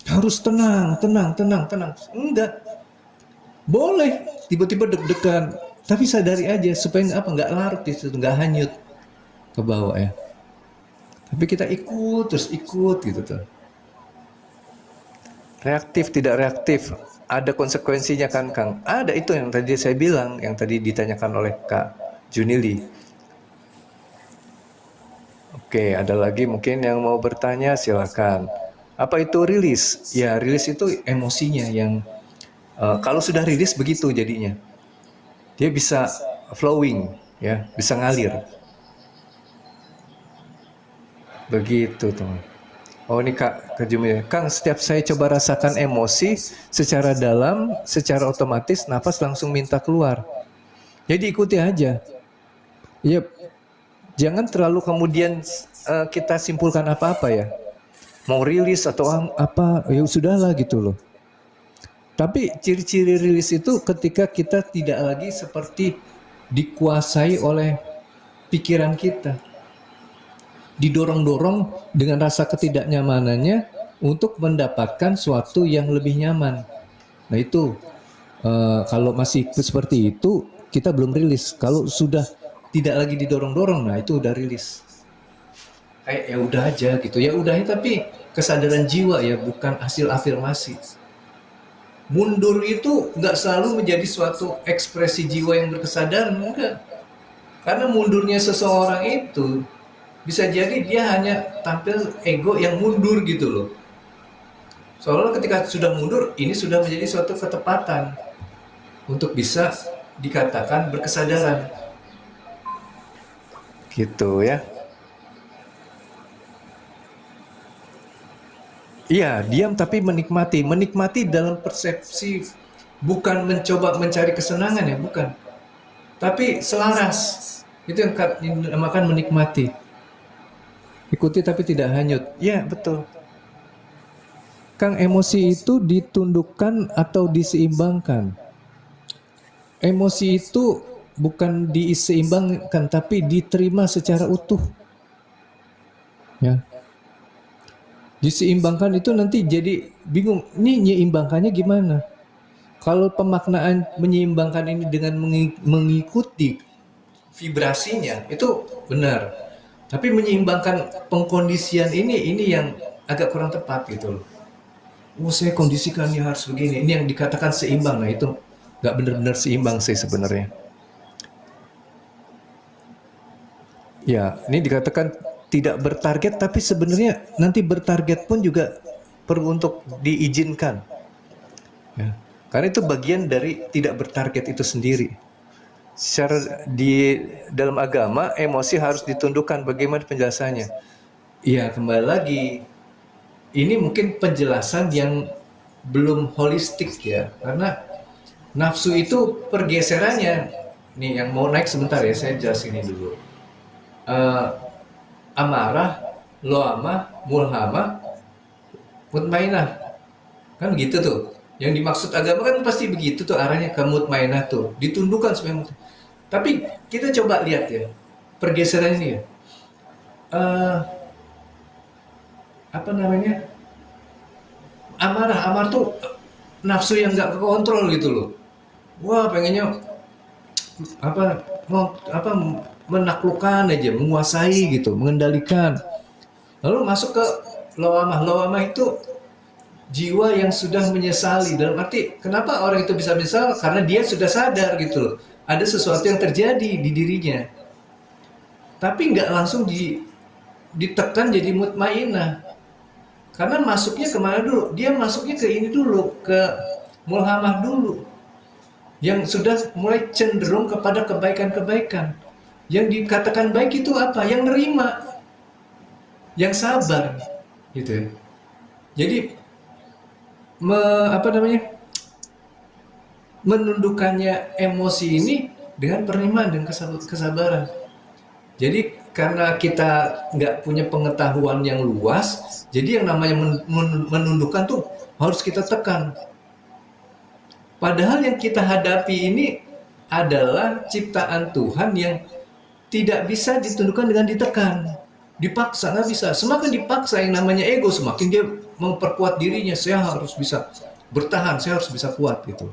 Harus tenang. Enggak. Boleh tiba-tiba deg-degan, tapi sadari aja supaya nggak larut di situ, nggak hanyut ke bawah ya. Tapi kita ikut gitu tuh. Reaktif tidak reaktif, ada konsekuensinya kan Kang? Ada, itu yang tadi saya bilang, yang tadi ditanyakan oleh Kak Junili. Oke, ada lagi mungkin yang mau bertanya, silakan. Apa itu rilis? Ya, rilis itu emosinya yang kalau sudah rilis begitu jadinya. Dia bisa flowing, ya, bisa ngalir. Begitu, teman. Oh ini Kak Jumil. Kang, setiap saya coba rasakan emosi secara dalam, secara otomatis nafas langsung minta keluar. Jadi ikuti aja. Ya, jangan terlalu kemudian kita simpulkan apa-apa ya. Mau rilis atau apa, ya sudahlah gitu loh. Tapi ciri-ciri rilis itu ketika kita tidak lagi seperti dikuasai oleh pikiran kita. Didorong-dorong dengan rasa ketidaknyamanannya untuk mendapatkan suatu yang lebih nyaman. Nah itu kalau masih seperti itu kita belum rilis. Kalau sudah tidak lagi didorong-dorong, nah itu udah rilis. Kayak ya udah aja gitu, ya udahnya tapi kesadaran jiwa ya, bukan hasil afirmasi. Mundur itu nggak selalu menjadi suatu ekspresi jiwa yang berkesadaran, enggak. Karena mundurnya seseorang itu bisa jadi dia hanya tampil ego yang mundur gitu loh. Soalnya ketika sudah mundur, ini sudah menjadi suatu ketepatan untuk bisa dikatakan berkesadaran. Gitu ya. Iya, diam tapi menikmati. Menikmati dalam persepsi, bukan mencoba mencari kesenangan ya, bukan. Tapi selaras. Itu yang dinamakan menikmati. Ikuti tapi tidak hanyut. Ya, betul. Kang, emosi itu ditundukkan atau diseimbangkan? Emosi itu bukan diseimbangkan, tapi diterima secara utuh. Ya. Diseimbangkan itu nanti jadi bingung, ini menyeimbangkannya gimana? Kalau pemaknaan menyeimbangkan ini dengan mengikuti vibrasinya, itu benar. Tapi menyeimbangkan pengkondisian ini yang agak kurang tepat gitu loh. Oh saya kondisikannya harus begini, ini yang dikatakan seimbang, nah itu nggak benar-benar seimbang sih sebenarnya. Ya, ini dikatakan tidak bertarget, tapi sebenarnya nanti bertarget pun juga perlu untuk diizinkan. Ya, karena itu bagian dari tidak bertarget itu sendiri. Secara di dalam agama, emosi harus ditundukkan. Bagaimana penjelasannya? Iya, kembali lagi. Ini mungkin penjelasan yang belum holistik ya, karena nafsu itu pergeserannya. Nih, yang mau naik sebentar ya, saya jelasin ini dulu. Amarah, loamah, mulhamah, mutmainah. Kan gitu tuh. Yang dimaksud agama kan pasti begitu tuh arahnya ke mutmainah tuh, ditundukkan semuanya. Tapi kita coba lihat ya, pergeseran ini ya. Eh, apa namanya? Amarah tuh nafsu yang nggak kekontrol gitu loh. Wah, pengennya apa menaklukkan aja, menguasai gitu, mengendalikan. Lalu masuk ke lawamah. Lawamah itu jiwa yang sudah menyesali. Dalam arti, kenapa orang itu bisa menyesal? Karena dia sudah sadar gitu loh. Ada sesuatu yang terjadi di dirinya. Tapi nggak langsung ditekan jadi mutmainah. Karena masuknya kemana dulu? Dia masuknya ke ini dulu, ke mulhamah dulu. Yang sudah mulai cenderung kepada kebaikan-kebaikan. Yang dikatakan baik itu apa? Yang nerima, yang sabar, gitu ya. Jadi apa namanya? Menundukkannya emosi ini dengan penerimaan dan kesabaran. Jadi karena kita nggak punya pengetahuan yang luas, jadi yang namanya menundukkan tuh harus kita tekan. Padahal yang kita hadapi ini adalah ciptaan Tuhan yang tidak bisa ditundukkan dengan ditekan. Dipaksa, nggak bisa. Semakin dipaksa yang namanya ego, semakin dia memperkuat dirinya. Saya harus bisa bertahan, saya harus bisa kuat gitu.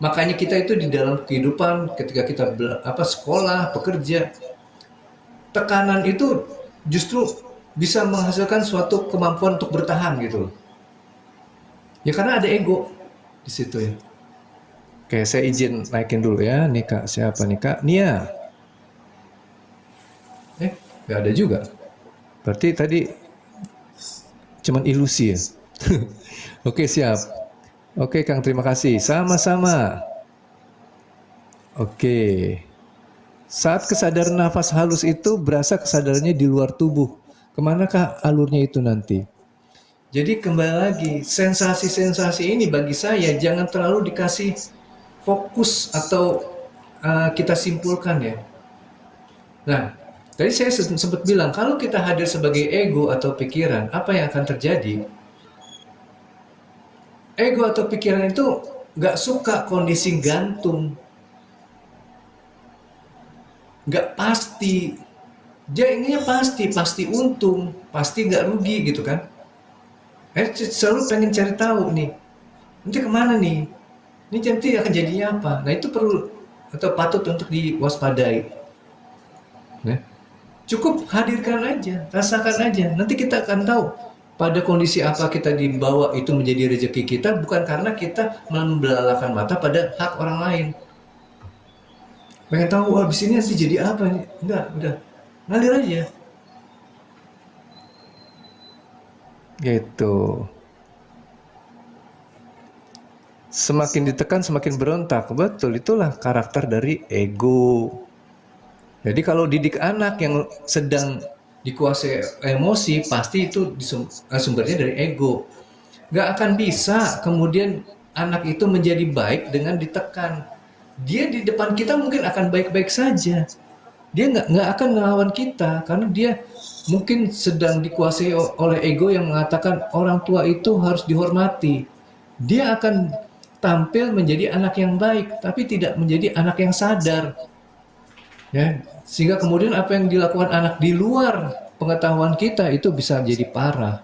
Makanya kita itu di dalam kehidupan, ketika kita sekolah, bekerja, tekanan itu justru bisa menghasilkan suatu kemampuan untuk bertahan gitu. Ya karena ada ego di situ ya. Oke, saya izin naikin dulu ya. Nih Kak, siapa nih Kak? Nia. Nggak ada juga. Berarti tadi cuman ilusi ya. Oke, siap. Oke, Kang, terima kasih. Sama-sama. Oke. Saat kesadaran nafas halus itu berasa kesadarannya di luar tubuh. Kemanakah alurnya itu nanti? Jadi kembali lagi, sensasi-sensasi ini bagi saya jangan terlalu dikasih fokus atau kita simpulkan ya. Nah, tadi saya sempat bilang, kalau kita hadir sebagai ego atau pikiran, apa yang akan terjadi? Ego atau pikiran itu nggak suka kondisi gantung. Nggak pasti. Dia inginnya pasti untung, pasti nggak rugi gitu kan. Selalu pengen cari tahu nih, nanti kemana nih? Ini nanti akan jadinya apa? Nah itu perlu atau patut untuk diwaspadai. Nah, cukup hadirkan aja, rasakan aja. Nanti kita akan tahu pada kondisi apa kita dibawa itu menjadi rezeki kita, bukan karena kita membelalakan mata pada hak orang lain. Pengen tahu, wah abis ini nanti jadi apa nih? Enggak, udah. Ngalir aja. Gitu. Semakin ditekan semakin berontak. Betul, itulah karakter dari ego. Jadi kalau didik anak yang sedang dikuasai emosi, pasti itu sumbernya dari ego. Nggak akan bisa kemudian anak itu menjadi baik dengan ditekan. Dia di depan kita mungkin akan baik-baik saja. Dia nggak akan melawan kita karena dia mungkin sedang dikuasai oleh ego yang mengatakan orang tua itu harus dihormati. Dia akan tampil menjadi anak yang baik, tapi tidak menjadi anak yang sadar. Ya, sehingga kemudian apa yang dilakukan anak di luar pengetahuan kita itu bisa jadi parah.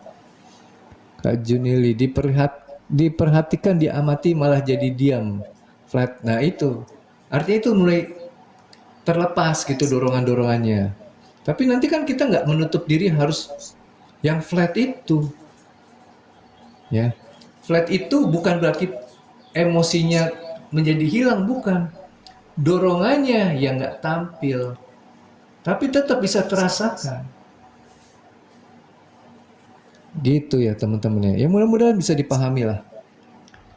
Kak Junili, diperhatikan, diamati malah jadi diam, flat. Nah itu, artinya itu mulai terlepas gitu dorongan-dorongannya. Tapi nanti kan kita nggak menutup diri harus yang flat itu. Ya, flat itu bukan berarti emosinya menjadi hilang, bukan. Dorongannya yang nggak tampil, tapi tetap bisa terasakan. Gitu ya teman-teman ya. Mudah-mudahan bisa dipahami lah.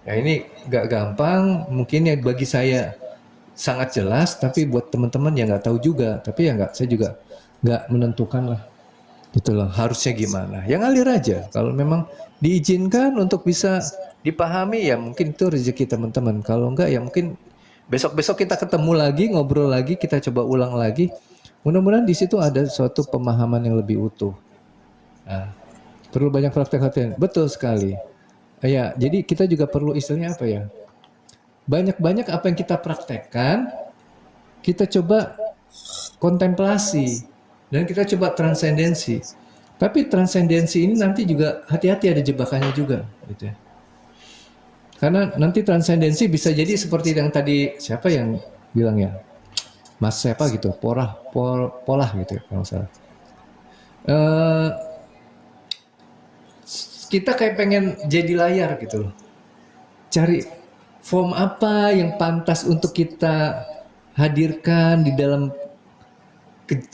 Ya ini nggak gampang, mungkin ya bagi saya sangat jelas, tapi buat teman-teman yang nggak tahu juga. Tapi ya saya juga nggak menentukan lah. Itulah harusnya gimana. Yang ngalir aja. Kalau memang diizinkan untuk bisa dipahami ya mungkin itu rezeki teman-teman. Kalau enggak ya mungkin besok-besok kita ketemu lagi, ngobrol lagi, kita coba ulang lagi. Mudah-mudahan di situ ada suatu pemahaman yang lebih utuh. Nah, perlu banyak praktek latihan. Betul sekali. Ya, jadi kita juga perlu istilahnya apa ya? Banyak-banyak apa yang kita praktekkan, kita coba kontemplasi dan kita coba transendensi. Tapi transendensi ini nanti juga hati-hati ada jebakannya juga, gitu ya. Karena nanti transendensi bisa jadi seperti yang tadi siapa yang bilang ya, Mas siapa gitu, polah gitu ya, kalau nggak salah. Eh, kita kayak pengen jadi layar gitu loh. Cari form apa yang pantas untuk kita hadirkan di dalam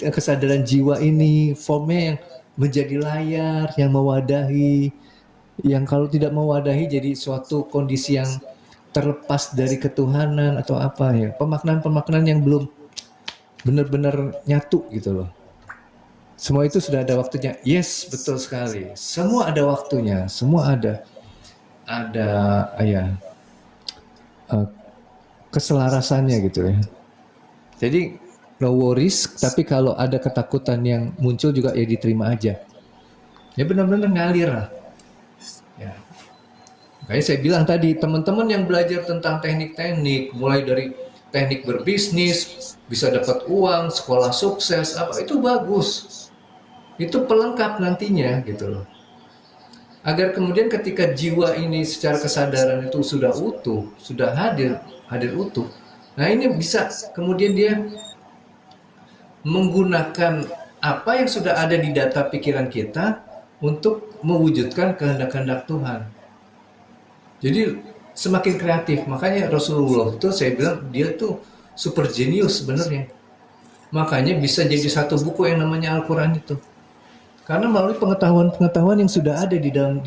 kesadaran jiwa ini, formnya yang menjadi layar, yang mewadahi, yang kalau tidak mewadahi jadi suatu kondisi yang terlepas dari ketuhanan atau apa ya, pemaknaan-pemaknaan yang belum benar-benar nyatu gitu loh. Semua itu sudah ada waktunya. Yes, betul sekali. Semua ada waktunya, semua ada ya eh, keselarasannya gitu ya. Jadi no worries, tapi kalau ada ketakutan yang muncul juga ya diterima aja. Ya benar-benar ngalir lah. Ya. Makanya saya bilang tadi, teman-teman yang belajar tentang teknik-teknik, mulai dari teknik berbisnis, bisa dapat uang, sekolah sukses, apa itu bagus. Itu pelengkap nantinya gitu loh. Agar kemudian ketika jiwa ini secara kesadaran itu sudah utuh, sudah hadir utuh. Nah ini bisa kemudian dia menggunakan apa yang sudah ada di data pikiran kita untuk mewujudkan kehendak-kehendak Tuhan. Jadi semakin kreatif. Makanya Rasulullah itu saya bilang dia tuh super jenius sebenarnya. Makanya bisa jadi satu buku yang namanya Al-Quran itu. Karena melalui pengetahuan-pengetahuan yang sudah ada di dalam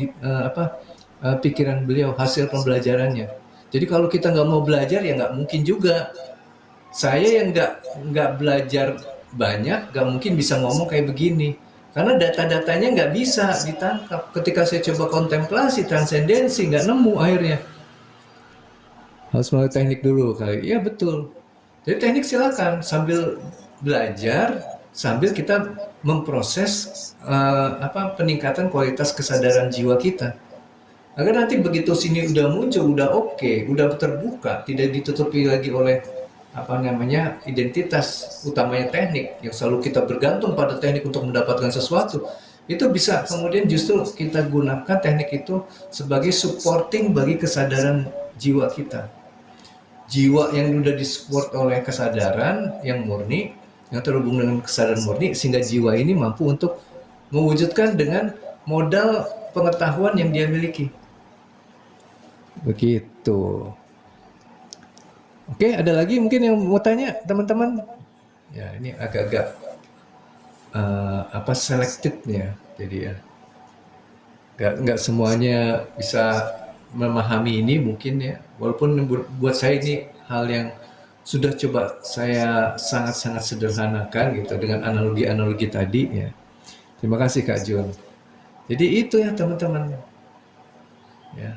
pikiran beliau, hasil pembelajarannya. Jadi kalau kita nggak mau belajar ya nggak mungkin juga. Saya yang nggak belajar banyak, nggak mungkin bisa ngomong kayak begini. Karena data-datanya nggak bisa ditangkap. Ketika saya coba kontemplasi, transendensi, nggak nemu akhirnya. Harus melalui teknik dulu kali. Iya betul. Jadi teknik silakan sambil belajar, sambil kita memproses peningkatan kualitas kesadaran jiwa kita. Agar nanti begitu sini udah muncul, udah oke, udah terbuka, tidak ditutupi lagi oleh identitas utamanya teknik yang selalu kita bergantung pada teknik untuk mendapatkan sesuatu. Itu bisa kemudian justru kita gunakan teknik itu sebagai supporting bagi kesadaran jiwa kita. Jiwa yang sudah disupport oleh kesadaran yang murni, yang terhubung dengan kesadaran murni, sehingga jiwa ini mampu untuk mewujudkan dengan modal pengetahuan yang dia miliki. Begitu. Oke, ada lagi mungkin yang mau tanya teman-teman? Ya, ini agak-agak selected ya, jadi ya nggak semuanya bisa memahami ini mungkin ya. Walaupun buat saya ini hal yang sudah coba saya sangat-sangat sederhanakan gitu dengan analogi-analogi tadi ya. Terima kasih Kak Jun. Jadi itu ya teman-teman. Ya.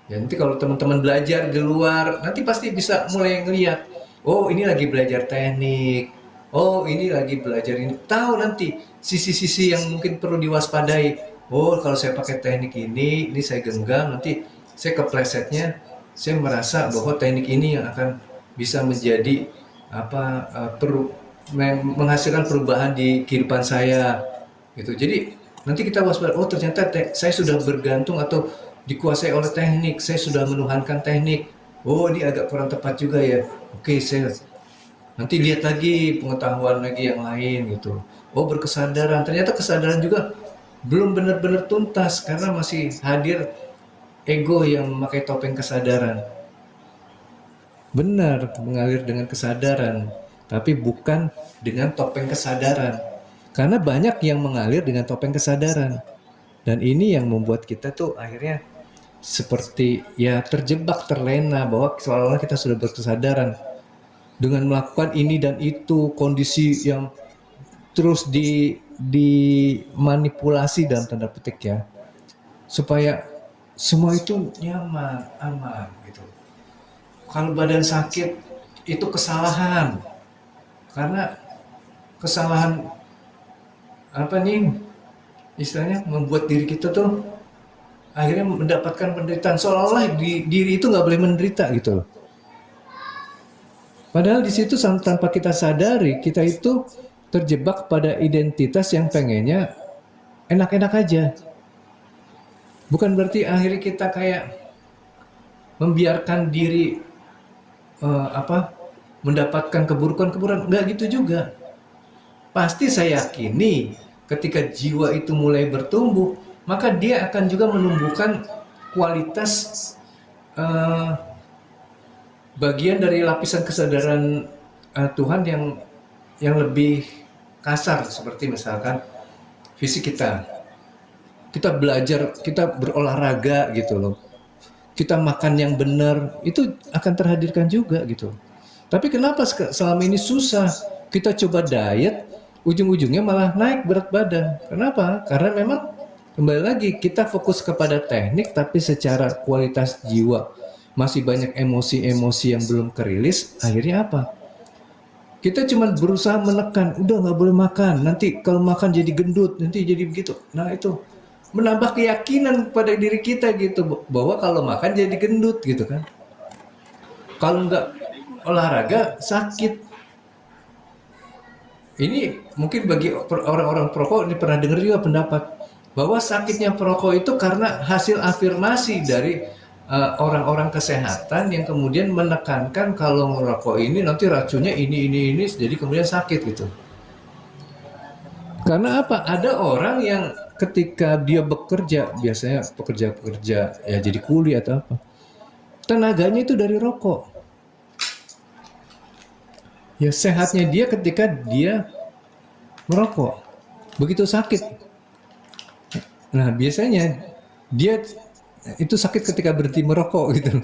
Ya nanti kalau teman-teman belajar di luar, nanti pasti bisa mulai ngeliat, oh ini lagi belajar teknik, oh ini lagi belajar ini. Tahu nanti sisi-sisi yang mungkin perlu diwaspadai. Oh kalau saya pakai teknik ini saya genggam, nanti saya keplesetnya, saya merasa bahwa teknik ini yang akan bisa menjadi menghasilkan perubahan di kehidupan saya. Gitu. Jadi nanti kita waspada, oh ternyata saya sudah bergantung atau dikuasai oleh teknik, saya sudah menuhankan teknik. Oh ini agak kurang tepat juga ya. Oke, saya nanti lihat lagi pengetahuan lagi yang lain gitu. Oh berkesadaran, ternyata kesadaran juga belum benar-benar tuntas karena masih hadir ego yang memakai topeng kesadaran. Benar, mengalir dengan kesadaran, tapi bukan dengan topeng kesadaran. Karena banyak yang mengalir dengan topeng kesadaran. Dan ini yang membuat kita tuh akhirnya seperti ya terjebak, terlena bahwa seolah-olah kita sudah berkesadaran dengan melakukan ini dan itu, kondisi yang terus dimanipulasi dalam tanda petik ya, supaya semua itu nyaman, aman gitu. Kalau badan sakit itu kesalahan, karena kesalahan istilahnya membuat diri kita tuh akhirnya mendapatkan penderitaan, seolah-olah diri itu nggak boleh menderita gitu loh. Padahal di situ tanpa kita sadari, kita itu terjebak pada identitas yang pengennya enak-enak aja. Bukan berarti akhirnya kita kayak membiarkan diri mendapatkan keburukan-keburukan, nggak gitu juga. Pasti saya yakini ketika jiwa itu mulai bertumbuh, maka dia akan juga menumbuhkan kualitas bagian dari lapisan kesadaran Tuhan yang lebih kasar, seperti misalkan fisik kita belajar, kita berolahraga gitu loh, kita makan yang benar, itu akan terhadirkan juga gitu. Tapi kenapa selama ini susah? Kita coba diet, ujung-ujungnya malah naik berat badan. Kenapa? Karena memang kembali lagi kita fokus kepada teknik, tapi secara kualitas jiwa masih banyak emosi-emosi yang belum kerilis. Akhirnya apa? Kita cuma berusaha menekan, udah nggak boleh makan, nanti kalau makan jadi gendut, nanti jadi begitu. Nah itu menambah keyakinan pada diri kita gitu, bahwa kalau makan jadi gendut gitu kan. Kalau nggak olahraga sakit. Ini mungkin bagi orang-orang perokok ini pernah dengar juga pendapat bahwa sakitnya perokok itu karena hasil afirmasi dari orang-orang kesehatan yang kemudian menekankan kalau merokok ini nanti racunnya ini, jadi kemudian sakit gitu. Karena apa? Ada orang yang ketika dia bekerja, biasanya pekerja-pekerja ya jadi kuli atau apa, tenaganya itu dari rokok. Ya sehatnya dia ketika dia merokok, begitu sakit. Nah biasanya dia itu sakit ketika berhenti merokok gitu.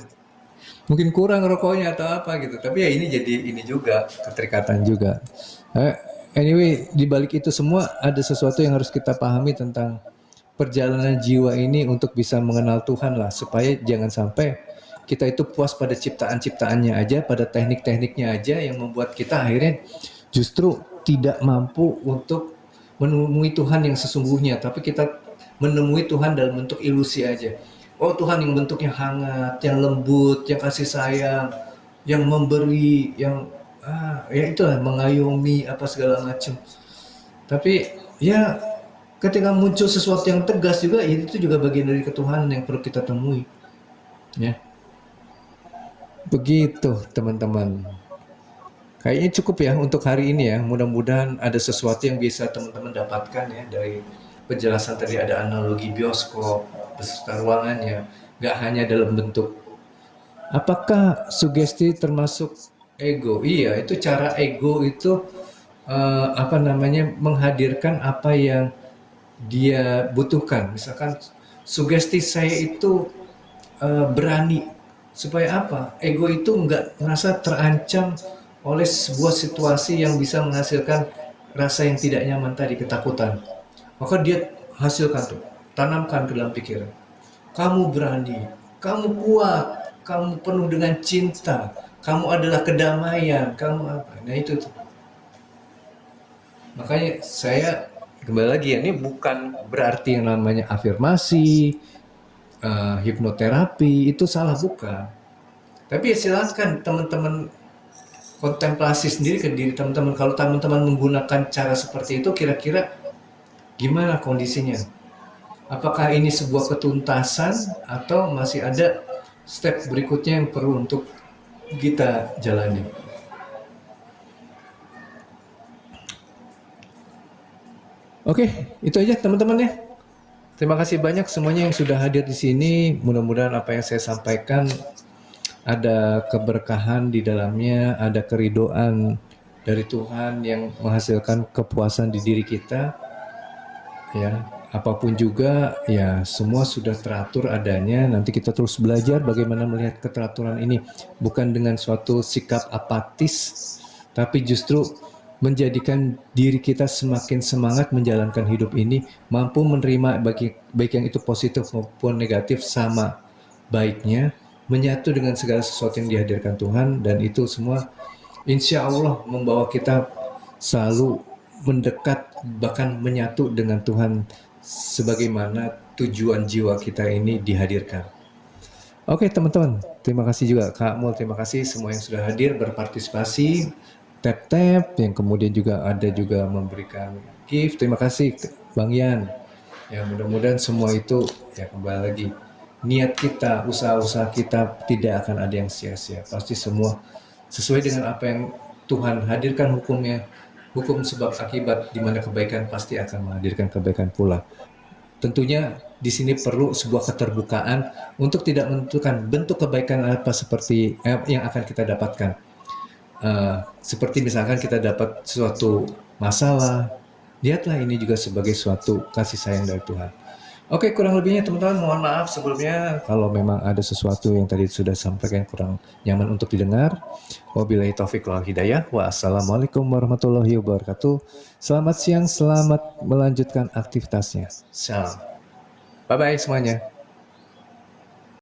Mungkin kurang rokoknya atau apa gitu. Tapi ya ini jadi ini juga keterikatan juga. Anyway, di balik itu semua ada sesuatu yang harus kita pahami tentang perjalanan jiwa ini untuk bisa mengenal Tuhan lah, supaya jangan sampai kita itu puas pada ciptaan-ciptaannya aja, pada teknik-tekniknya aja yang membuat kita akhirnya justru tidak mampu untuk menemui Tuhan yang sesungguhnya, tapi kita menemui Tuhan dalam bentuk ilusi aja. Oh Tuhan yang bentuknya hangat, yang lembut, yang kasih sayang, yang memberi, yang ya itulah mengayomi apa segala macam. Tapi ya ketika muncul sesuatu yang tegas juga, itu juga bagian dari ketuhanan yang perlu kita temui. Ya. Begitu teman-teman. Kayaknya cukup ya untuk hari ini ya. Mudah-mudahan ada sesuatu yang bisa teman-teman dapatkan ya dari penjelasan tadi. Ada analogi bioskop beserta ruangannya. Gak hanya dalam bentuk apakah sugesti termasuk ego? Iya, itu cara ego itu menghadirkan apa yang dia butuhkan. Misalkan sugesti saya itu berani. Supaya apa? Ego itu nggak merasa terancam oleh sebuah situasi yang bisa menghasilkan rasa yang tidak nyaman tadi, ketakutan. Maka dia hasilkan tuh, tanamkan ke dalam pikiran. Kamu berani, kamu kuat, kamu penuh dengan cinta, kamu adalah kedamaian, kamu apa? Nah itu tuh. Makanya saya kembali lagi ya, ini bukan berarti yang namanya afirmasi, hipnoterapi itu salah, bukan. Tapi ya silakan teman-teman kontemplasi sendiri ke diri teman-teman. Kalau teman-teman menggunakan cara seperti itu, kira-kira gimana kondisinya? Apakah ini sebuah ketuntasan atau masih ada step berikutnya yang perlu untuk kita jalani? Oke, itu aja teman-teman ya. Terima kasih banyak semuanya yang sudah hadir di sini. Mudah-mudahan apa yang saya sampaikan ada keberkahan di dalamnya, ada keridoan dari Tuhan yang menghasilkan kepuasan di diri kita. Ya, apapun juga ya semua sudah teratur adanya. Nanti kita terus belajar bagaimana melihat keteraturan ini, bukan dengan suatu sikap apatis, tapi justru menjadikan diri kita semakin semangat menjalankan hidup ini, mampu menerima baik yang itu positif maupun negatif sama baiknya, menyatu dengan segala sesuatu yang dihadirkan Tuhan, dan itu semua insya Allah membawa kita selalu mendekat, bahkan menyatu dengan Tuhan sebagaimana tujuan jiwa kita ini dihadirkan. Oke teman-teman, terima kasih juga Kak Mul, terima kasih semua yang sudah hadir berpartisipasi, tap-tap, yang kemudian juga ada juga memberikan gift. Terima kasih Bang Yan. Ya mudah-mudahan semua itu ya kembali lagi niat kita, usaha-usaha kita tidak akan ada yang sia-sia. Pasti semua sesuai dengan apa yang Tuhan hadirkan hukumnya, hukum sebab akibat, di mana kebaikan pasti akan menghadirkan kebaikan pula. Tentunya di sini perlu sebuah keterbukaan untuk tidak menentukan bentuk kebaikan apa seperti yang akan kita dapatkan. Seperti misalkan kita dapat suatu masalah, lihatlah ini juga sebagai suatu kasih sayang dari Tuhan. Oke, kurang lebihnya teman-teman mohon maaf sebelumnya kalau memang ada sesuatu yang tadi sudah sampaikan kurang nyaman untuk didengar. Wabillahi taufiq wal hidayah. Wassalamualaikum warahmatullahi wabarakatuh. Selamat siang, selamat melanjutkan aktivitasnya. Salam. Bye-bye semuanya.